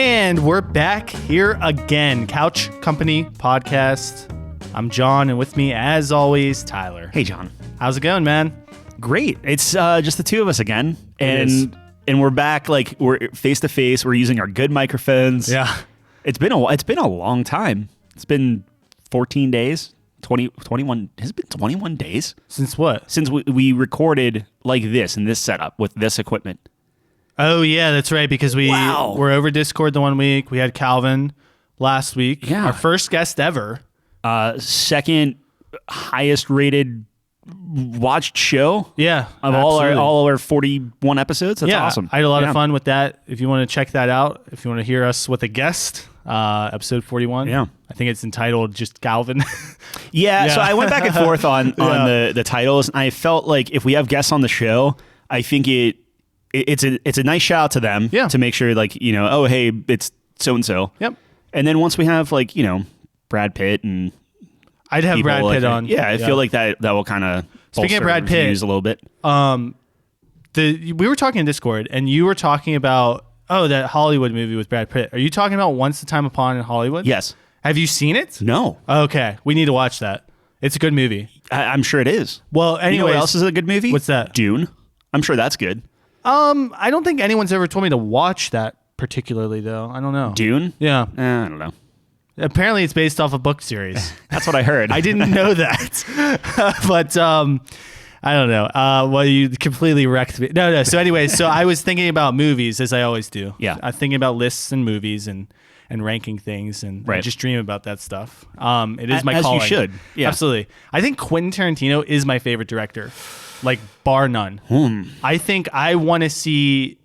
And we're back here again. Couch Company Podcast. I'm John, and with me, as always, Tyler. Hey, John. How's it going, man? Great. It's just the two of us again. And we're back, like, we're face to face. We're using our good microphones. Yeah. It's been a long time. It's been 14 days. 21. Has it been 21 days? Since what? Since we recorded like this in this setup with this equipment. Oh, yeah, that's right, because we were over Discord the one week. We had Calvin last week. Yeah. Our first guest ever. Second highest rated watched show. Yeah. Of all our 41 episodes. That's awesome. I had a lot of fun with that. If you want to check that out, if you want to hear us with a guest, episode 41. Yeah. I think it's entitled just Calvin. Yeah, so I went back and forth on the titles, and I felt like if we have guests on the show, I think it's a nice shout out to them to make sure, like, you know, oh, hey, it's so-and-so. Yep. And then once we have, like, you know, Brad Pitt and I'd have Brad Pitt on. Yeah, I feel like that will kind of Speaking of Brad Pitt, a little bit. We were talking in Discord, and you were talking about, that Hollywood movie with Brad Pitt. Are you talking about Once Upon a Time in Hollywood? Yes. Have you seen it? No. Okay, we need to watch that. It's a good movie. I'm sure it is. Well, anyway, you know what else is a good movie? What's that? Dune. I'm sure that's good. I don't think anyone's ever told me to watch that particularly, though. I don't know. Dune? Yeah. I don't know. Apparently, it's based off a book series. That's what I heard. I didn't know that, but I don't know. Well, you completely wrecked me. No. So anyway, I was thinking about movies, as I always do. Yeah. I'm thinking about lists and movies and ranking things, and I just dream about that stuff. It is my as calling. you should. Yeah. Absolutely. I think Quentin Tarantino is my favorite director, like bar none. I think I want to see,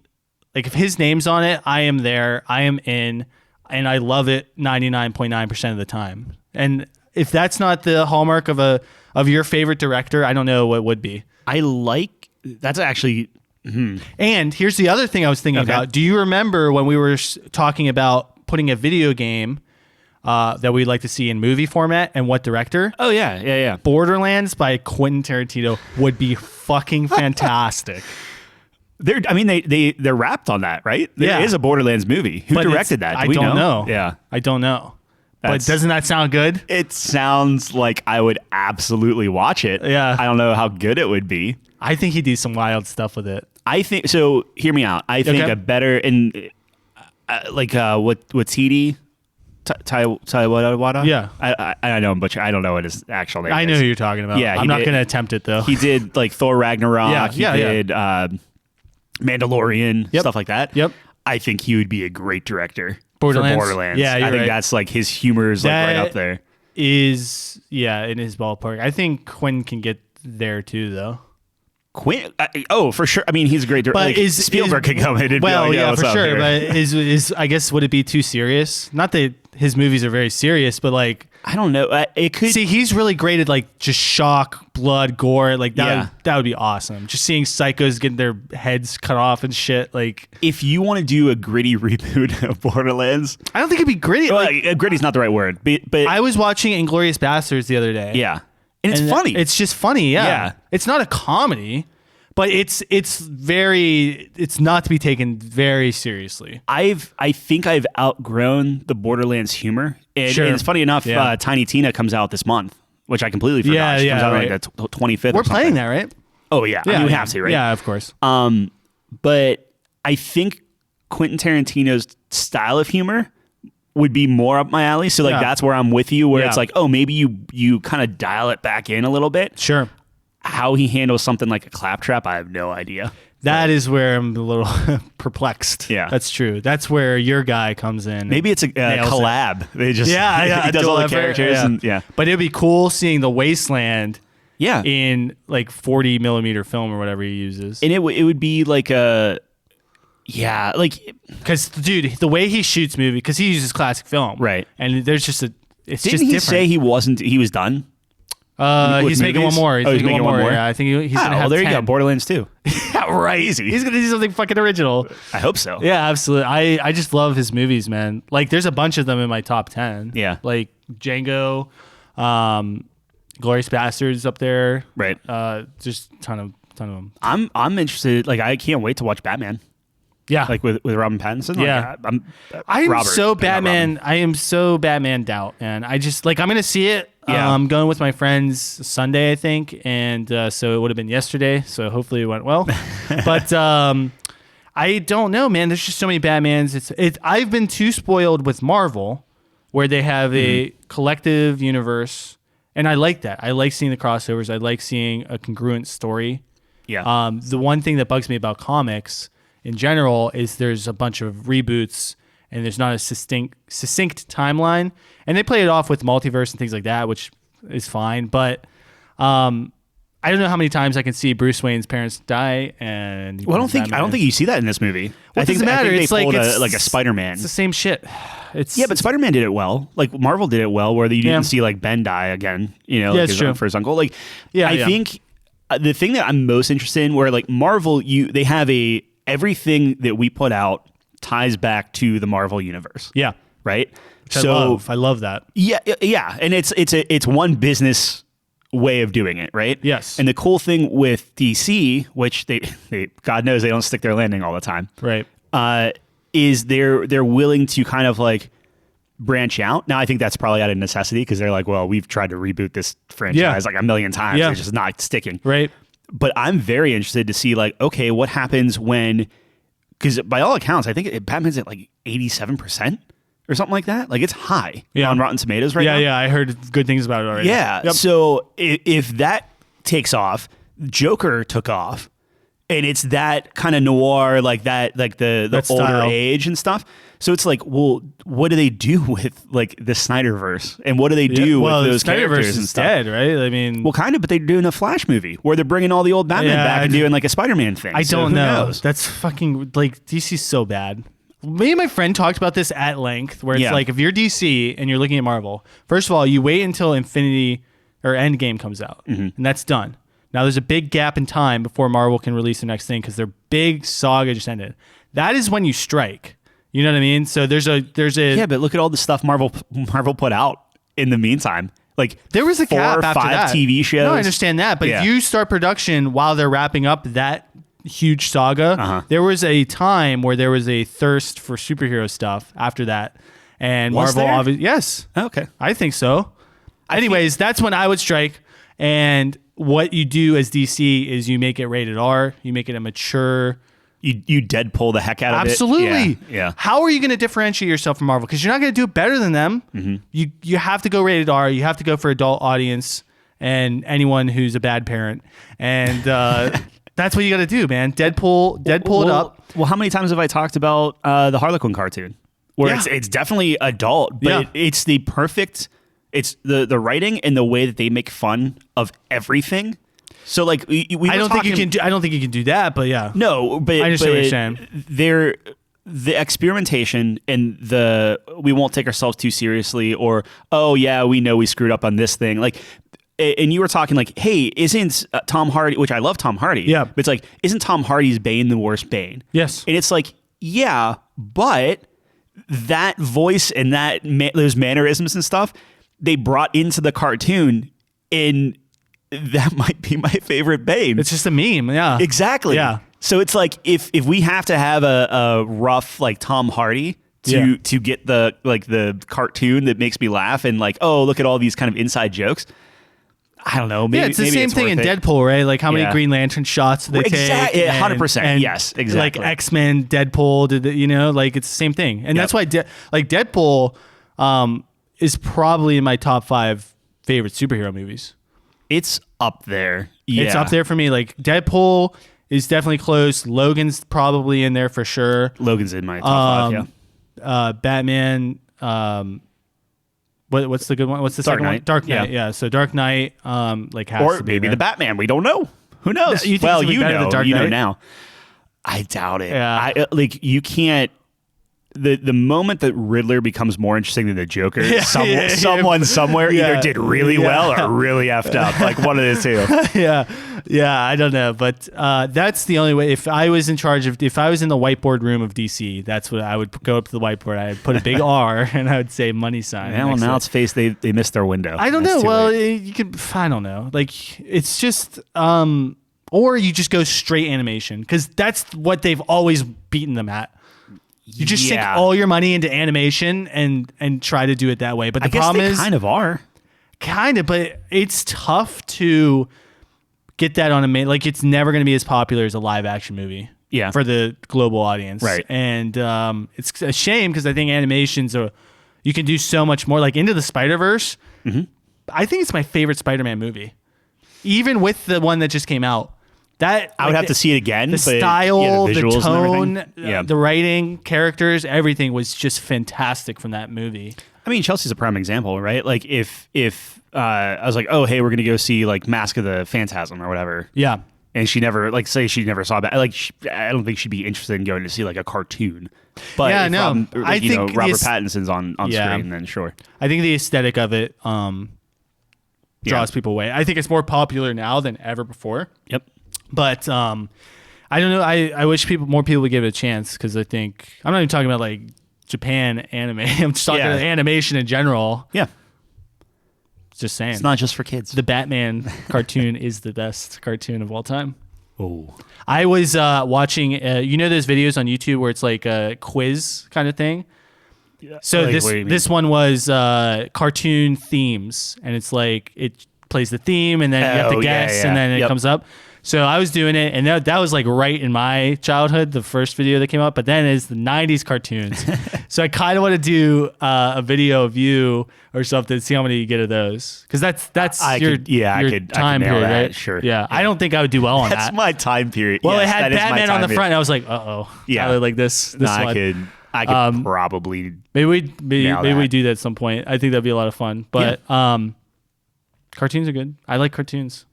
like, if his name's on it, I am there. I am in. And I love it 99.9% of the time. And if that's not the hallmark of your favorite director, I don't know what would be. That's actually. And here's the other thing I was thinking about. Do you remember when we were talking about putting a video game that we'd like to see in movie format and what director? Oh, yeah. Borderlands by Quentin Tarantino would be fucking fantastic. They're wrapped on that, right? There is a Borderlands movie. Who directed that? I don't know. Yeah. I don't know. But doesn't that sound good? It sounds like I would absolutely watch it. Yeah. I don't know how good it would be. I think he'd do some wild stuff with it. I think so. Hear me out. I think a better and what's TD? Taiwada? Yeah. I know him, but I don't know what his actual name is. I know who you're talking about. Yeah, I'm not going to attempt it, though. He did, like, Thor Ragnarok. He did Mandalorian, stuff like that. Yep. I think he would be a great director for Borderlands. Yeah, I think that's, like, his humor is, like, right up there. Is, in his ballpark. I think Quinn can get there, too, though. Quinn? For sure. I mean, he's a great director. But like, Spielberg could come in and be like, for sure. Here? But is I guess, would it be too serious? Not that his movies are very serious, but, like, I don't know. It could. See, he's really great at, like, just shock, blood, gore. Like, that would be awesome. Just seeing psychos getting their heads cut off and shit. Like, if you want to do a gritty reboot of Borderlands, I don't think it'd be gritty. Well, gritty's not the right word. But I was watching Inglourious Basterds the other day. Yeah. And it's funny. It's just funny, yeah. It's not a comedy, but it's not to be taken very seriously. I think I've outgrown the Borderlands humor. And it's funny enough, Tiny Tina comes out this month, which I completely forgot. She comes out like the 25th. We're playing that, right? Oh, yeah. I mean, we have to, right? Yeah, of course. But I think Quentin Tarantino's style of humor would be more up my alley. So, like, that's where I'm with you, where it's like, oh, maybe you kind of dial it back in a little bit. Sure. How he handles something like a claptrap, I have no idea. That is where I'm a little perplexed. Yeah. That's true. That's where your guy comes in. Maybe it's a collab. They just he does all the characters. But it'd be cool seeing The Wasteland in, like, 40 millimeter film or whatever he uses. And it would be like a... Yeah, like... Because, dude, the way he shoots movie, because he uses classic film. Right. And there's just Didn't just different. He say he was done? He's making one more. He's making one more. Yeah, I think he's gonna have there 10. You go, Borderlands 2. Yeah, right. Easy. He's gonna do something fucking original. I hope so. Yeah, absolutely. I just love his movies, man. Like, there's a bunch of them in my top 10. Yeah. Like Django, Glorious Bastards up there. Right. Just ton of them. I'm interested. Like, I can't wait to watch Batman. Yeah. Like with Robin Pattinson. Yeah. Like, I'm Robert, so not Batman. Robin. I am so Batman out, and I just like I'm gonna see it. Yeah. I'm going with my friends Sunday, I think, and so it would have been yesterday. So hopefully it went well. But I don't know, man. There's just so many Batmans. I've been too spoiled with Marvel, where they have a collective universe, and I like that. I like seeing the crossovers. I like seeing a congruent story. Yeah. The one thing that bugs me about comics in general is there's a bunch of reboots and there's not a succinct timeline, and they play it off with multiverse and things like that, which is fine. But I don't know how many times I can see Bruce Wayne's parents die, and Well, I don't think you see that in this movie. Well, I think doesn't matter. I think It's they like pulled like a Spider-Man. It's the same shit. Yeah, but Spider-Man did it well. Like Marvel did it well, where you didn't Yeah. see like Ben die again. You know, Yeah, like it's true. for his uncle. Like, Yeah, I yeah. think the thing that I'm most interested in, where like Marvel, they have everything that we put out ties back to the Marvel universe. Yeah, Right. which I love that. Yeah, and it's one business way of doing it, right? Yes. And the cool thing with DC, which they God knows they don't stick their landing all the time, Right. is they're willing to kind of like branch out. Now I think that's probably out of necessity because they're like, well, we've tried to reboot this franchise like a million times. Yeah. It's just not sticking. Right. But I'm very interested to see like, okay, what happens when, because by all accounts, I think Batman's at like 87% or something like that. Like it's high on Rotten Tomatoes right now. Yeah, I heard good things about it already. Yeah. Yep. So if that takes off, Joker took off, and it's that kind of noir, like the That older style. age and stuff. So it's like, well, what do they do with like the Snyderverse, and what do they do with those the Snyderverse characters and is stuff? dead, right? I mean, Well, kind of, but they're doing a Flash movie where they're bringing all the old Batman back and doing like a Spider-Man thing. I So don't who know. knows? That's fucking like DC's so bad. Me and my friend talked about this at length, where it's Yeah. like if you're DC and you're looking at Marvel, first of all, you wait until Infinity or Endgame comes out, and that's done. Now there's a big gap in time before Marvel can release the next thing because their big saga just ended. That is when you strike. You know what I mean? So there's a Yeah, but look at all the stuff Marvel put out in the meantime. Like there was a 4 gap or after 5 that. TV shows. No, I understand that, but Yeah. if you start production while they're wrapping up that huge saga, there was a time where there was a thirst for superhero stuff after that, and Was Marvel there? obviously yes, Okay. I think so. Anyways, that's when I would strike, and what you do as DC is you make it rated R, you make it a mature. You Deadpool the heck out of Absolutely. it. Yeah. How are you going to differentiate yourself from Marvel? Because you're not going to do it better than them. You have to go rated R. You have to go for adult audience and anyone who's a bad parent. And that's what you got to do, man. Deadpool it up. Well, how many times have I talked about the Harlequin cartoon? Where Yeah. it's definitely adult, but Yeah. it's the perfect. It's the writing and the way that they make fun of everything. So like we I don't think you can do. I don't think you can do that. But yeah, No, but I understand what you're saying. The experimentation and we won't take ourselves too seriously, or oh yeah, we know we screwed up on this thing. Like, and you were talking like, hey, isn't Tom Hardy? Which I love Tom Hardy. Yeah, but it's like, isn't Tom Hardy's Bane the worst Bane? Yes, and it's like, yeah, but that voice and those mannerisms and stuff they brought into the cartoon and. That might be my favorite Bane. it's just a meme. Yeah, Exactly. Yeah. So it's like if we have to have a rough like Tom Hardy to get the cartoon that makes me laugh and like, oh, look at all these kind of inside jokes. I don't know. Maybe, yeah, it's the maybe same thing in worth it. Deadpool, right? Like how many Yeah. Green Lantern shots they Exactly. take. 100%. Yes, exactly. Like X-Men, Deadpool, like it's the same thing. And that's why Deadpool is probably in my top 5 favorite superhero movies. It's up there. Yeah. It's up there for me. Like Deadpool is definitely close. Logan's probably in there for sure. Logan's in my top 5, yeah. Batman. What's the good one? What's the second one? Dark Knight. Yeah. So Dark Knight. Like has Or to be maybe there. the Batman. We don't know. Who knows? You think Well, it's gonna be you better than know. Dark You know Knight? now. I doubt it. Yeah. Like you can't. The moment that Riddler becomes more interesting than the Joker, someone somewhere either did really well or really effed up. Like one of the two. yeah. I don't know, but that's the only way. If I was in charge of, if I was in the whiteboard room of DC, that's what I would go up to the whiteboard. I'd put a big R and I would say money sign. Yeah, well, now it's face. They missed their window. I don't That's know. too Well, late. you could. I don't know. Like it's just. or you just go straight animation because that's what they've always beaten them at. You just sink all your money into animation and try to do it that way. But the problem is kind of are. Kind of, but it's tough to get that on a main. Like, it's never going to be as popular as a live action movie. Yeah. For the global audience. Right. And it's a shame because I think animations you can do so much more. Like Into the Spider-Verse, I think it's my favorite Spider-Man movie. Even with the one that just came out. That I would have to see it again. The style, the tone, yeah. the writing, characters, everything was just fantastic from that movie. I mean, Chelsea's a prime example, right? Like if I was like, oh, hey, we're gonna go see like Mask of the Phantasm or whatever. Yeah. And she never she never saw that. Like, I don't think she'd be interested in going to see like a cartoon. But yeah, I think Robert Pattinson's on screen, then sure. I think the aesthetic of it draws people away. I think it's more popular now than ever before. Yep. But I don't know. I wish more people would give it a chance because I think I'm not even talking about like Japan anime. I'm just talking about animation in general. Yeah. Just saying. It's not just for kids. The Batman cartoon is the best cartoon of all time. Oh. I was watching, those videos on YouTube where it's like a quiz kind of thing? Yeah. So like, this one was cartoon themes, and it's like it plays the theme, and then you have to guess, and then it comes up. So I was doing it, and that was like right in my childhood, the first video that came up. But then it's the 90s cartoons. So I kind of want to do a video of you or something, see how many you get of those. Because that's your time period, right? Sure. Yeah. I don't think I would do well on that. That's my time period. Well, it had Batman on the front, and I was like, uh-oh. Yeah. I like this one. I could probably maybe we do that at some point. I think that'd be a lot of fun. But cartoons are good. I like cartoons.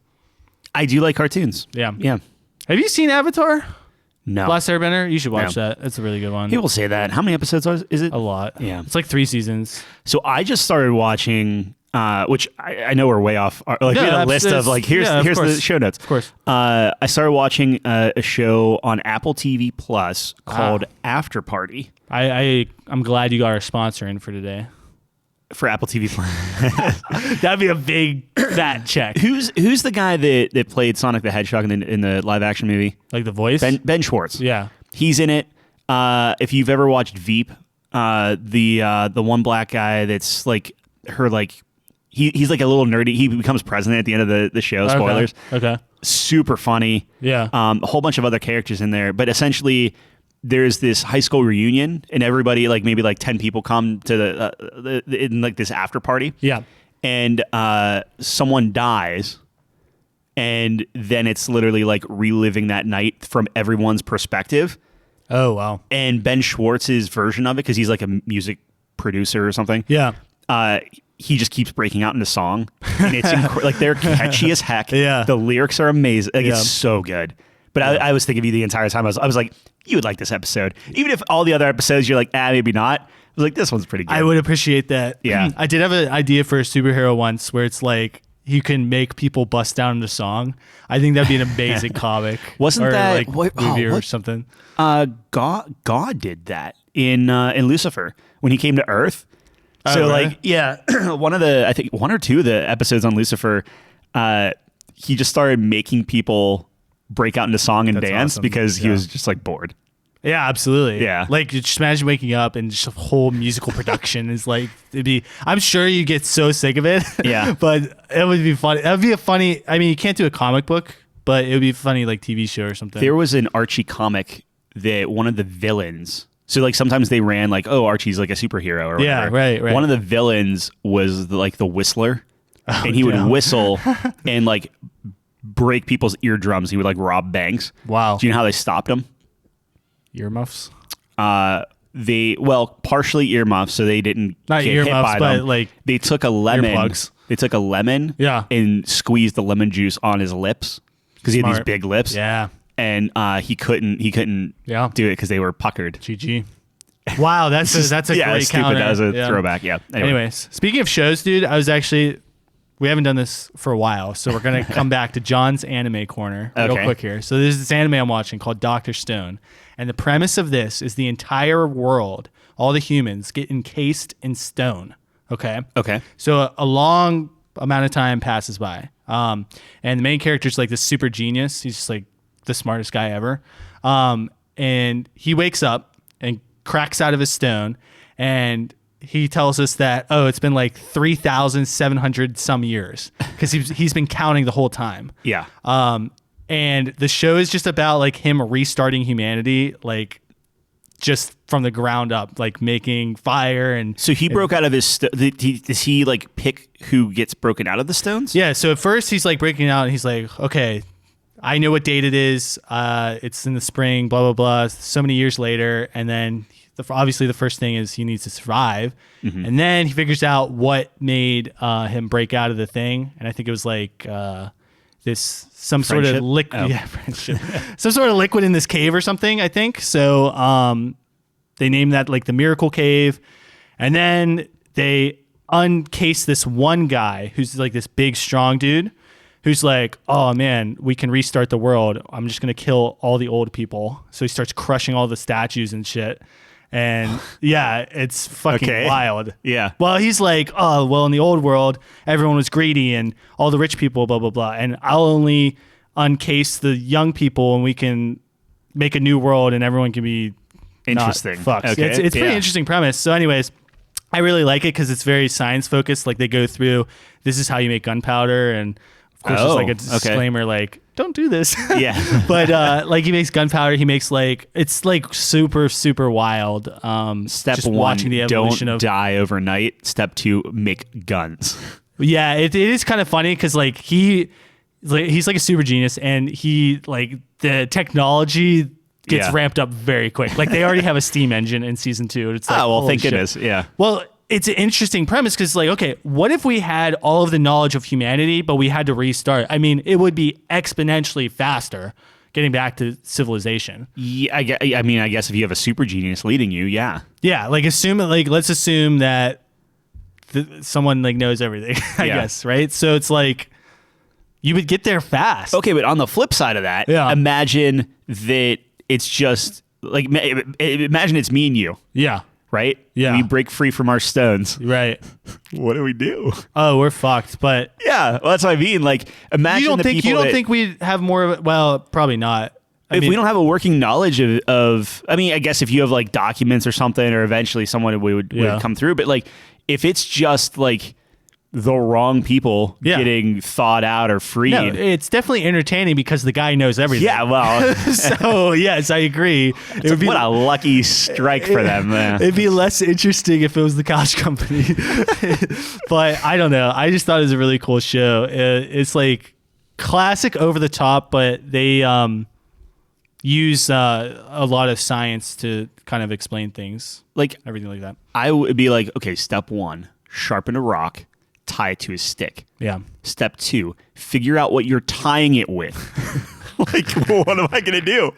I do like cartoons. Yeah. Yeah. Have you seen Avatar? No. Last Airbender? You should watch that. It's a really good one. People say that. How many episodes is it? A lot. Yeah. It's like 3 seasons. So I just started watching, which I know we're way off. We had a list of like, here's the show notes. Of course. I started watching a show on Apple TV Plus called After Party. I'm glad you got our sponsor in for today. For Apple TV Plus. That'd be a big fat check. Who's the guy that played Sonic the Hedgehog in the live action movie? Like the voice? Ben Schwartz. Yeah. He's in it. If you've ever watched Veep, the one black guy that's like her he's like a little nerdy. He becomes president at the end of the show. Spoilers. Okay. Super funny. Yeah. A whole bunch of other characters in there, but essentially there's this high school reunion, and everybody, like maybe like 10 people come to in like this after party. Yeah. And someone dies, and then it's literally like reliving that night from everyone's perspective. Oh, wow. And Ben Schwartz's version of it, because he's like a music producer or something. Yeah. He just keeps breaking out into song, and it's like they're catchy as heck. Yeah. The lyrics are amazing. Like, it's so good. But I was thinking of you the entire time. I was like, you would like this episode. Even if all the other episodes you're like, maybe not. I was like, this one's pretty good. I would appreciate that. Yeah. I did have an idea for a superhero once where it's like you can make people bust down into song. I think that'd be an amazing comic. Wasn't that like movie or something? God did that in Lucifer when he came to Earth. So really? I think one or two of the episodes on Lucifer, he just started making people break out into song and dance because he was just like bored. Yeah, absolutely. Yeah. Like just imagine waking up and just a whole musical production is like, I'm sure you get so sick of it. Yeah. But it would be funny. It would be you can't do a comic book, but it would be funny like TV show or something. There was an Archie comic that one of the villains, so like sometimes they ran like, oh, Archie's like a superhero or whatever. Yeah, right. One of the villains was the whistler, and he would whistle and like break people's eardrums. He would like rob banks. Wow. Do you know how they stopped him? Earmuffs? Partially earmuffs, so they didn't not get earmuffs, hit by but them. like they took a lemon. Earplugs. They took a lemon, and squeezed the lemon juice on his lips because he had these big lips. Yeah, and he couldn't do it because they were puckered. GG. Wow, that's a great counter. That was a throwback. Yeah. Anyways, speaking of shows, dude, we haven't done this for a while, so we're going to come back to John's anime corner real quick here. So there's this anime I'm watching called Dr. Stone, and the premise of this is the entire world, all the humans, get encased in stone, okay? Okay. So a long amount of time passes by. And the main character is like this super genius. He's just like the smartest guy ever. And he wakes up and cracks out of his stone, and he tells us that, it's been like 3,700 some years, because he's been counting the whole time. Yeah. And the show is just about like him restarting humanity, like just from the ground up, like making fire. And so he broke out of his does he like pick who gets broken out of the stones? Yeah. So at first he's like breaking out, and he's like, okay, I know what date it is. It's in the spring, blah, blah, blah. So many years later. And then obviously the first thing is he needs to survive. Mm-hmm. And then he figures out what made him break out of the thing. And I think it was like some friendship? Sort of liquid. Oh. Yeah, friendship. Some sort of liquid in this cave or something, I think. So they named that like the Miracle Cave. And then they uncase this one guy who's like this big, strong dude, who's like, oh man, we can restart the world. I'm just going to kill all the old people. So he starts crushing all the statues and shit. And yeah, it's fucking wild. Yeah. Well, he's like, oh, well, in the old world, everyone was greedy and all the rich people, blah, blah, blah. And I'll only uncase the young people, and we can make a new world and everyone can be interesting. Fucked. Okay. It's pretty interesting premise. So anyways, I really like it because it's very science focused. Like they go through, this is how you make gunpowder, and of course, there's like a disclaimer, like, don't do this. Yeah. But like he makes gunpowder. He makes like, it's like super, super wild. Step just one, watching the evolution don't of die overnight. Step two, make guns. Yeah, it is kind of funny because like he's like a super genius, and he like the technology gets ramped up very quick. Like they already have a steam engine in season 2. It's like, thank goodness. Yeah. Well, it's an interesting premise because, like, okay, what if we had all of the knowledge of humanity, but we had to restart? I mean, it would be exponentially faster getting back to civilization. Yeah, I guess if you have a super genius leading you, yeah. Yeah, like let's assume that someone like knows everything, I guess, right? So it's like you would get there fast. Okay, but on the flip side of that, imagine that it's just like imagine it's me and you. Yeah. Right? Yeah. We break free from our stones. Right. What do we do? Oh, we're fucked. But yeah, well, that's what I mean. Like, imagine you don't think we'd have more of it? Well, probably not. If we don't have a working knowledge of, I mean, I guess if you have like documents or something, or eventually someone would come through. But like, if it's just like the wrong people getting thawed out or freed. No, it's definitely entertaining because the guy knows everything. Yeah, well. So, yes, I agree. What a lucky strike for them. Man. It'd be less interesting if it was the Couch Company. But I don't know. I just thought it was a really cool show. It's like classic over the top, but they use a lot of science to kind of explain things. Like everything like that. I would be like, okay, step 1, sharpen a rock. Tie it to a stick. Yeah. Step 2, figure out what you're tying it with. Like, well, what am I going to do?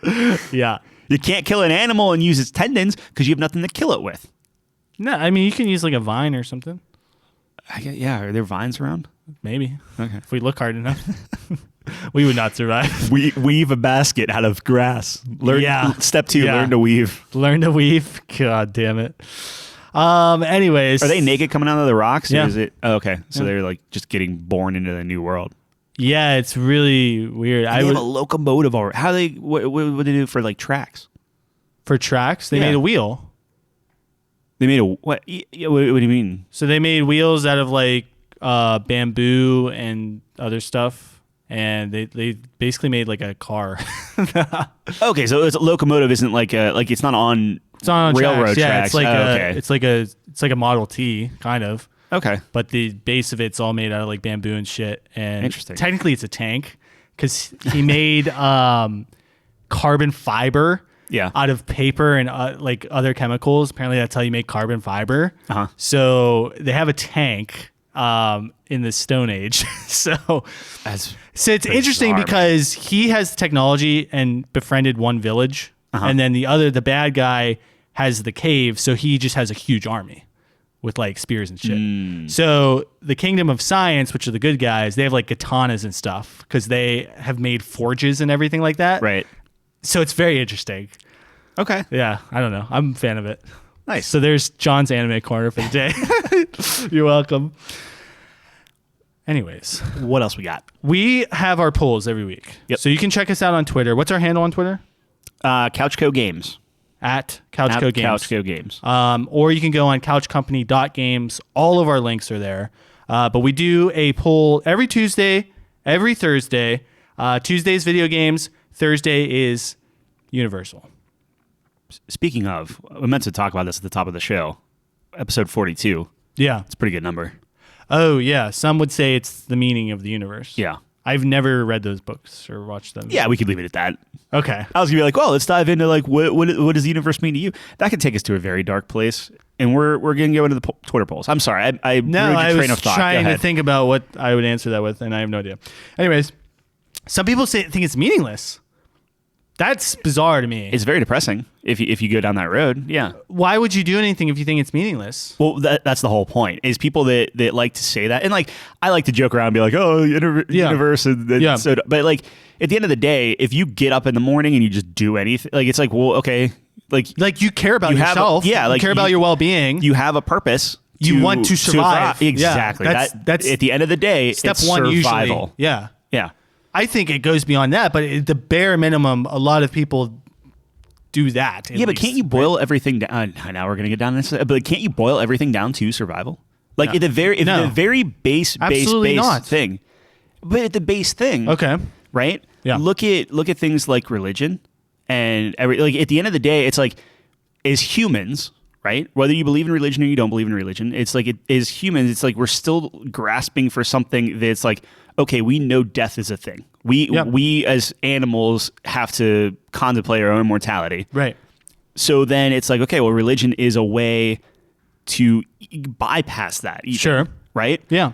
Yeah. You can't kill an animal and use its tendons because you have nothing to kill it with. No, I mean, you can use like a vine or something. Are there vines around? Maybe. Okay. If we look hard enough. We would not survive. Weave a basket out of grass. Step 2, learn to weave. Learn to weave? God damn it. Anyways, are they naked coming out of the rocks? Yeah. Or is it? Oh, okay. So they're like just getting born into the new world. Yeah, it's really weird. They have a locomotive already. How they? What do they do for like tracks? For tracks, they made a wheel. They made a what? Yeah, what do you mean? So they made wheels out of like bamboo and other stuff, and they basically made like a car. Okay, so it's a locomotive isn't like it's not on. It's on railroad tracks. Yeah, tracks. It's like a Model T kind of. Okay. But the base of it's all made out of like bamboo and shit. And interesting. Technically, it's a tank because he made carbon fiber out of paper and like other chemicals. Apparently, that's how you make carbon fiber. Uh-huh. So they have a tank in the Stone Age. So it's interesting because he has technology and befriended one village. Uh-huh. And then the bad guy has the cave, so he just has a huge army with like spears and shit. So the Kingdom of Science, which are the good guys, they have like katanas and stuff because they have made forges and everything like that. Right. So it's very interesting. Okay. Yeah, I don't know. I'm a fan of it. Nice. So there's John's anime corner for the day. You're welcome. Anyways, what else we got? we have our polls every week. Yep. So you can check us out on Twitter. What's our handle on Twitter? Couchco Games. At Couchco Games. Couchco Games. Or you can go on couchcompany.games. All of our links are there. But we do a poll every Tuesday, every Thursday. Tuesday's video games. Thursday is Universal. Speaking of, we meant to talk about this at the top of the show. Episode 42. Yeah. It's a pretty good number. Oh, yeah. Some would say it's the meaning of the universe. Yeah. I've never read those books or watched them. Yeah, we could leave it at that. Okay. I was gonna be like, well, let's dive into like what does the universe mean to you? That could take us to a very dark place, and we're gonna go into the Twitter polls. I'm sorry, I ruined your train of thought. Trying to think about what I would answer that with, and I have no idea. Anyways, some people think it's meaningless. That's bizarre to me. It's very depressing if you go down that road. Yeah. Why would you do anything if you think it's meaningless? Well, that's the whole point. Is people that like to say that, and like I like to joke around and be like, oh, universe, and so. But like at the end of the day, if you get up in the morning and you just do anything, like it's like, well, okay, like you care about yourself, you care about your well-being, you have a purpose. You want to survive. Exactly. Yeah, that's at the end of the day, step it's one. Survival. Usually, yeah. Yeah. I think it goes beyond that, but at the bare minimum, a lot of people do that. Yeah, but can't you boil everything down? Now we're going to get down this, but can't you boil everything down to survival? Like at the very base thing. But at the base thing, okay, right? Yeah. Look at things like religion, and like at the end of the day, it's like as humans, right? Whether you believe in religion or you don't believe in religion, it's like as humans, it's like we're still grasping for something that's like, okay, we know death is a thing. We as animals have to contemplate our own mortality. Right. So then it's like, okay, well, religion is a way to bypass that. Even, sure. Right? Yeah.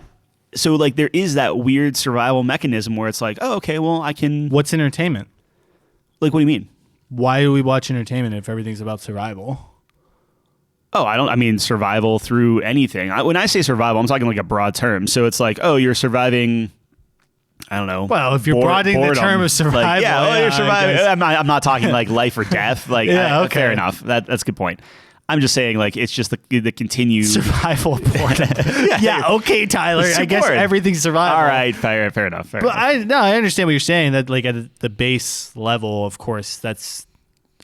So like there is that weird survival mechanism where it's like, oh, okay, well, I can... What's entertainment? Like, what do you mean? Why do we watch entertainment if everything's about survival? Oh, I mean survival through anything. When I say survival, I'm talking like a broad term. So it's like, oh, you're surviving... I don't know. Well, if you're broadening the term of survival, like, you're surviving. I'm not talking like life or death. Like, okay. Fair enough. That's a good point. I'm just saying, like, it's just the continued survival porn. yeah. Okay, Tyler. I guess everything's survival. All right. Fair enough. But I understand what you're saying. That like at the base level, of course, that's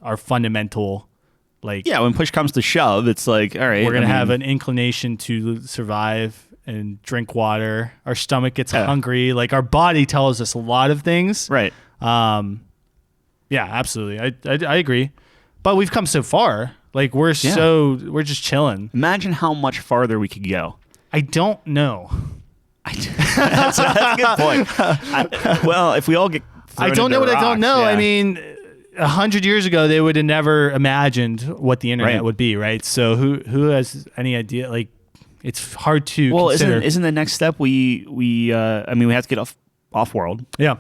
our fundamental. Like, yeah. When push comes to shove, it's like, all right, we're gonna have an inclination to survive and drink water. Our stomach gets hungry. Like our body tells us a lot of things. Right. Yeah, absolutely. I agree. But we've come so far. Like we're just chilling. Imagine how much farther we could go. I don't know. That's a good point. Well, if we all get I don't know what rocks, I don't know. yeah. I mean, 100 years ago, they would have never imagined what the internet would be, right? So who has any idea? Like, it's hard to consider. Isn't the next step we have to get off world. Yeah.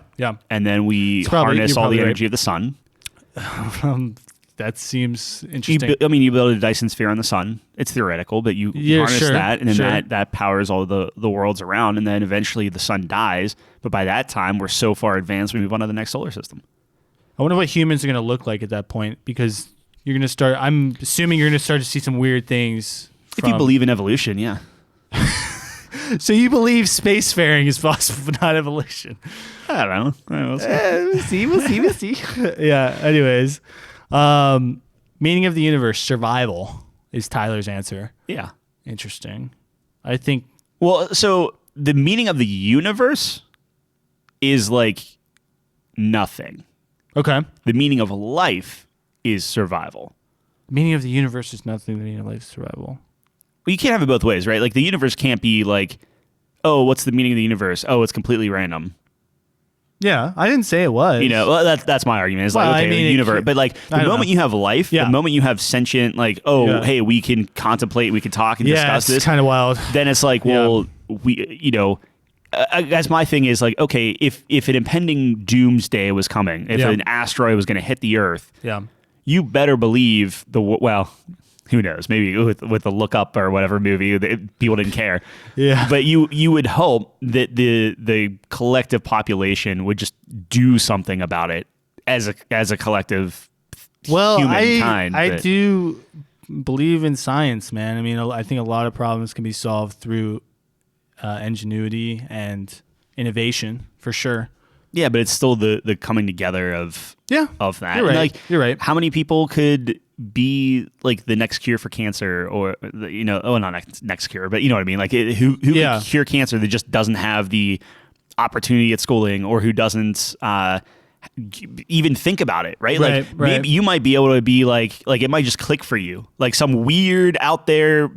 And then we harness all the energy of the sun. That seems interesting. You build a Dyson sphere on the sun. It's theoretical, but you harness that, and then that powers all the worlds around, and then eventually the sun dies. But by that time, we're so far advanced, we move on to the next solar system. I wonder what humans are going to look like at that point, because you're going to start. I'm assuming you're going to start to see some weird things. If you believe in evolution, yeah. So you believe spacefaring is possible, but not evolution? I don't know. We'll see. Yeah. Anyways, meaning of the universe, survival is Tyler's answer. Yeah. Interesting. I think. Well, so the meaning of the universe is like nothing. Okay. The meaning of life is survival. Meaning of the universe is nothing. The meaning of life is survival. Well, you can't have it both ways, right? Like the universe can't be like, oh, what's the meaning of the universe? Oh, it's completely random. Yeah, I didn't say it was. Well, that's my argument. It's like, okay, the universe. But like the moment you have life, the moment you have sentient, like, hey, we can contemplate, we can talk and discuss this. It's kind of wild. Then it's like, well, I guess my thing is like, okay, if an impending doomsday was coming, if an asteroid was going to hit the Earth, you better believe who knows? Maybe with the Look Up or whatever movie, people didn't care. Yeah. But you would hope that the collective population would just do something about it as a collective humankind. I do believe in science, man. I mean, I think a lot of problems can be solved through ingenuity and innovation for sure. Yeah, but it's still the coming together of that. You're right. And like, you're right. How many people could be like the next cure for cancer, or not next cure, but you know what I mean? Like who could cure cancer that just doesn't have the opportunity at schooling, or who doesn't even think about it, right? Like maybe you might be able to be like it might just click for you, like some weird out there,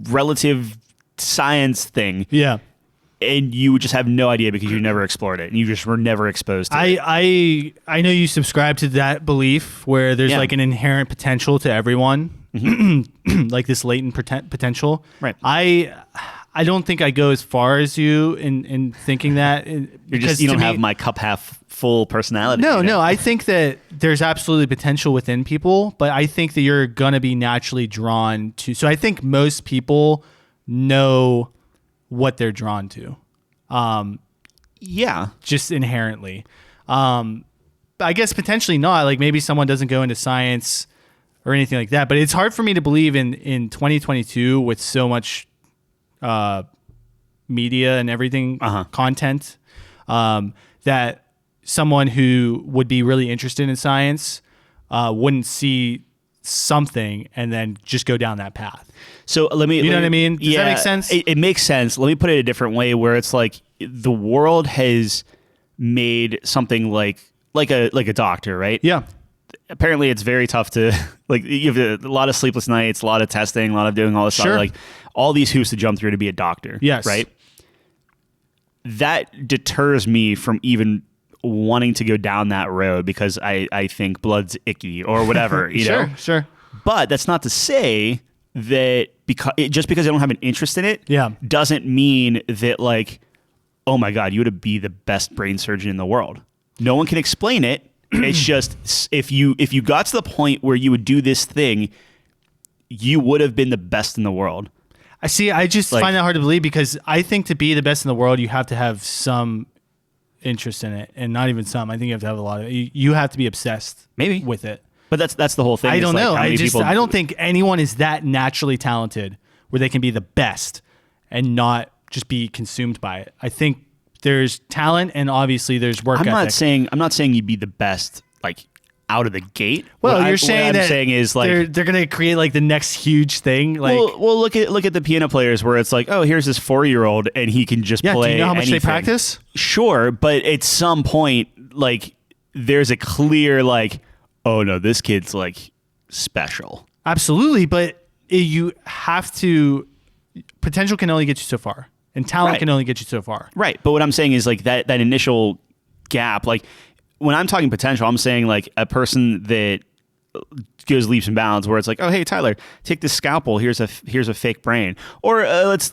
relative science thing. Yeah. And you would just have no idea because you never explored it and you just were never exposed to it. I know you subscribe to that belief where there's like an inherent potential to everyone, like this latent potential. Right. I don't think I go as far as you in thinking that. You don't have my cup half full personality. No. I think that there's absolutely potential within people, but I think that you're gonna be naturally drawn to. So I think most people know what they're drawn to. Just inherently. I guess potentially not. Like maybe someone doesn't go into science or anything like that, but it's hard for me to believe in 2022 with so much media and everything, content, that someone who would be really interested in science wouldn't see something and then just go down that path. So know what I mean? Does that make sense? It makes sense. Let me put it a different way, where it's like the world has made something like a doctor, right? Yeah. Apparently it's very tough to like, you have a lot of sleepless nights, a lot of testing, a lot of doing all this stuff, like all these hoops to jump through to be a doctor. Yes. Right? That deters me from even wanting to go down that road because I think blood's icky or whatever, you know? Sure. But that's not to say that just because I don't have an interest in it doesn't mean that like, oh my God, you would be the best brain surgeon in the world. No one can explain it. It's just if you got to the point where you would do this thing, you would have been the best in the world. I just find that hard to believe because I think to be the best in the world, you have to have some interest in it, and not even some. I think you have to have a lot of. You have to be obsessed, maybe, with it. But that's the whole thing. I don't know. I don't think anyone is that naturally talented where they can be the best and not just be consumed by it. I think there's talent and obviously there's work ethic. I'm not saying you'd be the best like out of the gate. Well, what you're saying that saying is like they're gonna create like the next huge thing. Like, well, look at the piano players where it's like, oh, here's this 4-year-old and he can just play. Do you know how much anything. they practice? Sure, but at some point, like there's a clear like, oh no, this kid's like special. Absolutely, but you have to. Potential can only get you so far, and talent can only get you so far. Right, but what I'm saying is like that initial gap, like. When I'm talking potential, I'm saying like a person that goes leaps and bounds where it's like, oh, hey, Tyler, take this scalpel. Here's a fake brain. Or let's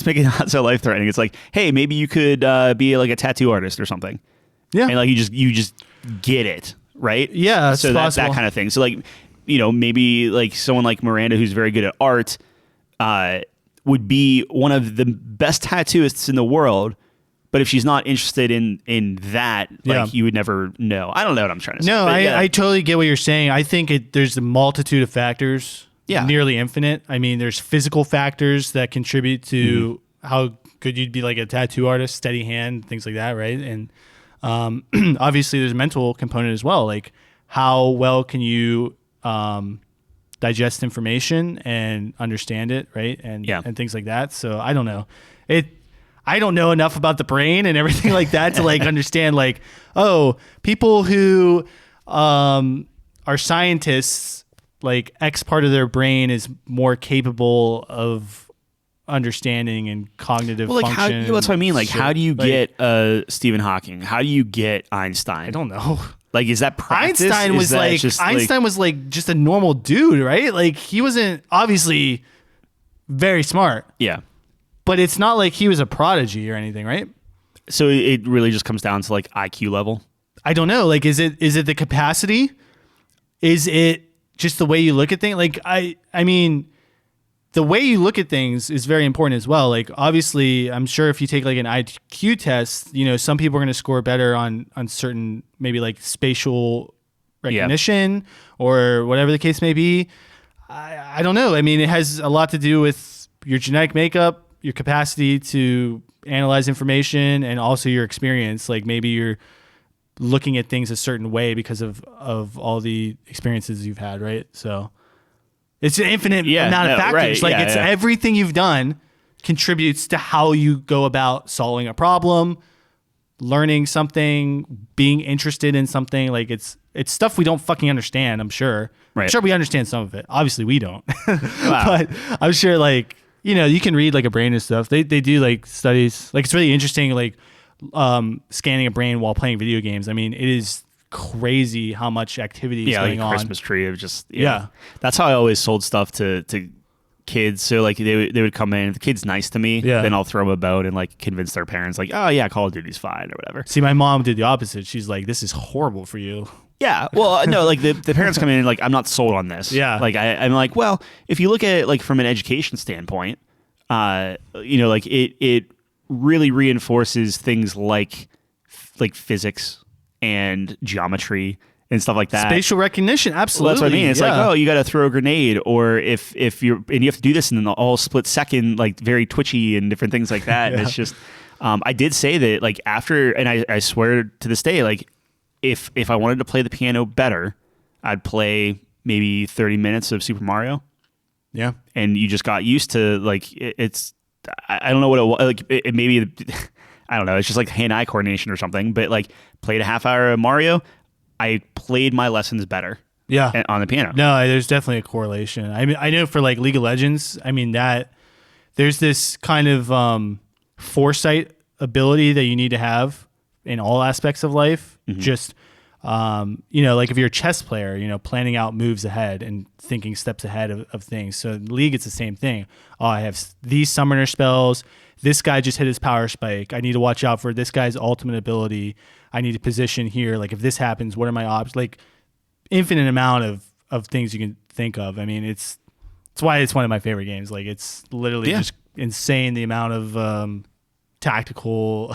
make it not so life threatening. It's like, hey, maybe you could be like a tattoo artist or something. Yeah. And like you just get it. Right. Yeah. So that's that kind of thing. So like, maybe like someone like Miranda, who's very good at art, would be one of the best tattooists in the world. But if she's not interested in that, like you would never know. I don't know what I'm trying to say. No, I totally get what you're saying. I think there's a multitude of factors, nearly infinite. I mean, there's physical factors that contribute to how good you'd be like a tattoo artist, steady hand, things like that, right? And obviously there's a mental component as well. Like how well can you digest information and understand it, right? And things like that. So I don't know. I don't know enough about the brain and everything like that to like understand like, oh, people who are scientists, like X part of their brain is more capable of understanding and cognitive function. That's what I mean. Like, how do you get Stephen Hawking? How do you get Einstein? I don't know. Like, is that practice? Einstein was like just a normal dude, right? Like he wasn't obviously very smart. Yeah. But it's not like he was a prodigy or anything, right? So it really just comes down to like IQ level? I don't know. Like, is it the capacity? Is it just the way you look at things? Like, I mean, the way you look at things is very important as well. Like, obviously, I'm sure if you take like an IQ test, some people are going to score better on certain maybe like spatial recognition or whatever the case may be. I don't know. I mean, it has a lot to do with your genetic makeup, your capacity to analyze information and also your experience. Like maybe you're looking at things a certain way because of all the experiences you've had, right? So it's an infinite amount of factors. Right. Like everything you've done contributes to how you go about solving a problem, learning something, being interested in something. Like it's stuff we don't fucking understand, I'm sure. Right. I'm sure we understand some of it. Obviously we don't. Wow. But I'm sure like, you can read like a brain and stuff. They do like studies. Like it's really interesting, like scanning a brain while playing video games. I mean, it is crazy how much activity is going like on. Christmas tree of just That's how I always sold stuff to kids. So like they would come in, if the kid's nice to me, then I'll throw them about and like convince their parents like, oh yeah, Call of Duty's fine or whatever. See, my mom did the opposite. She's like, this is horrible for you. Yeah, well, no, like the parents come in and like, I'm not sold on this. Yeah. Like I'm like, well, if you look at it like from an education standpoint, like it really reinforces things like physics and geometry and stuff like that. Spatial recognition, absolutely. Well, that's what I mean. It's like, oh, you got to throw a grenade, or if you have to do this in an all split second, like very twitchy and different things like that. And it's just, I did say that like after, and I swear to this day, like if I wanted to play the piano better, I'd play maybe 30 minutes of Super Mario. Yeah. And you just got used to like, I don't know what it was, like it maybe, I don't know. It's just like hand-eye coordination or something, but like played a half hour of Mario, I played my lessons better. Yeah. On the piano. No, there's definitely a correlation. I mean, I know for like League of Legends, I mean that there's this kind of foresight ability that you need to have in all aspects of life. Mm-hmm. Just, like if you're a chess player, planning out moves ahead and thinking steps ahead of things. So in League, it's the same thing. Oh, I have these summoner spells. This guy just hit his power spike. I need to watch out for this guy's ultimate ability. I need to position here. Like if this happens, what are my options? Like infinite amount of things you can think of. I mean, it's why it's one of my favorite games. Like it's literally just insane the amount of tactical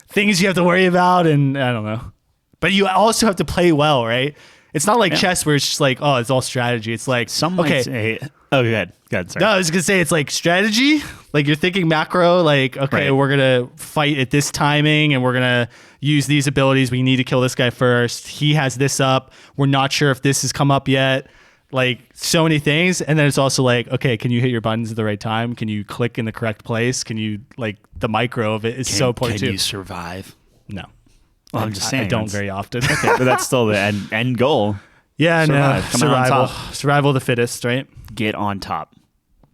things you have to worry about, and I don't know. But you also have to play well, right? It's not like chess where it's just like, oh, it's all strategy. It's like, okay. Oh, good. Sorry. No, I was going to say it's like strategy. Like you're thinking macro, like, okay, we're going to fight at this timing and we're going to use these abilities. We need to kill this guy first. He has this up. We're not sure if this has come up yet. Like so many things. And then it's also like, okay, can you hit your buttons at the right time? Can you click in the correct place? Can you like the micro of it is so important too. Can you survive? No. Well, I'm just saying. I don't very often. Okay, but that's still the end goal. Yeah, survival. Survival of the fittest, right? Get on top.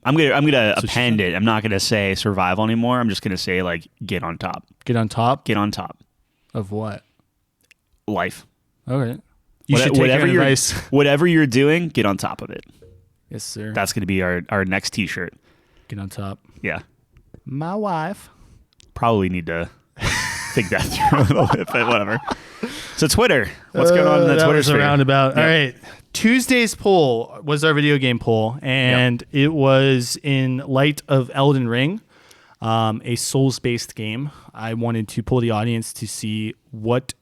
I'm gonna append it. I'm not gonna say survival anymore. I'm just gonna say like get on top. Get on top? Get on top. Of what? Life. Okay. You should take your advice. Whatever you're doing, get on top of it. Yes, sir. That's gonna be our next t-shirt. Get on top. Yeah. My wife. Probably need to think that through a little bit, but whatever. So Twitter, what's going on in the Twitter sphere? Roundabout. Yep. All right. Tuesday's poll was our video game poll, and it was in light of Elden Ring, a Souls-based game. I wanted to pull the audience to see what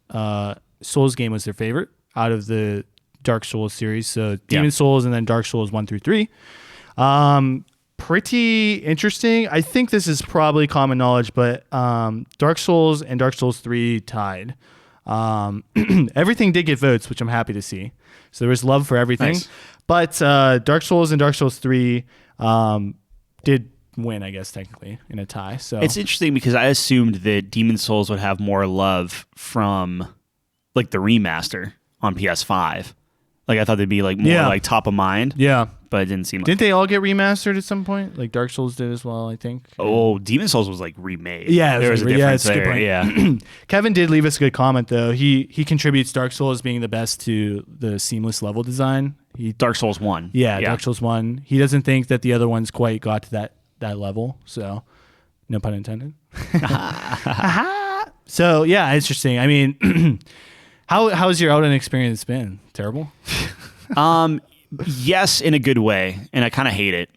Souls game was their favorite out of the Dark Souls series. So Demon Souls and then Dark Souls 1 through 3. Pretty interesting. I think this is probably common knowledge, but Dark Souls and Dark Souls 3 tied. Everything did get votes, which I'm happy to see. So there was love for everything. Nice. But Dark Souls and Dark Souls 3 did win, I guess, technically, in a tie. So it's interesting because I assumed that Demon Souls would have more love from like the remaster on PS5. Like I thought they'd be like more like top of mind. Yeah. But it didn't seem like Didn't they all get remastered at some point? Like Dark Souls did as well, I think. Oh, Demon Souls was like remade. Yeah, there was a difference there. Good point. Yeah. Kevin did leave us a good comment though. He contributes Dark Souls being the best to the seamless level design. Dark Souls 1. Yeah, Dark Souls 1. He doesn't think that the other ones quite got to that level. So, no pun intended. So, yeah, interesting. I mean, how's your Elden experience been? Terrible? Yes, in a good way, and I kind of hate it.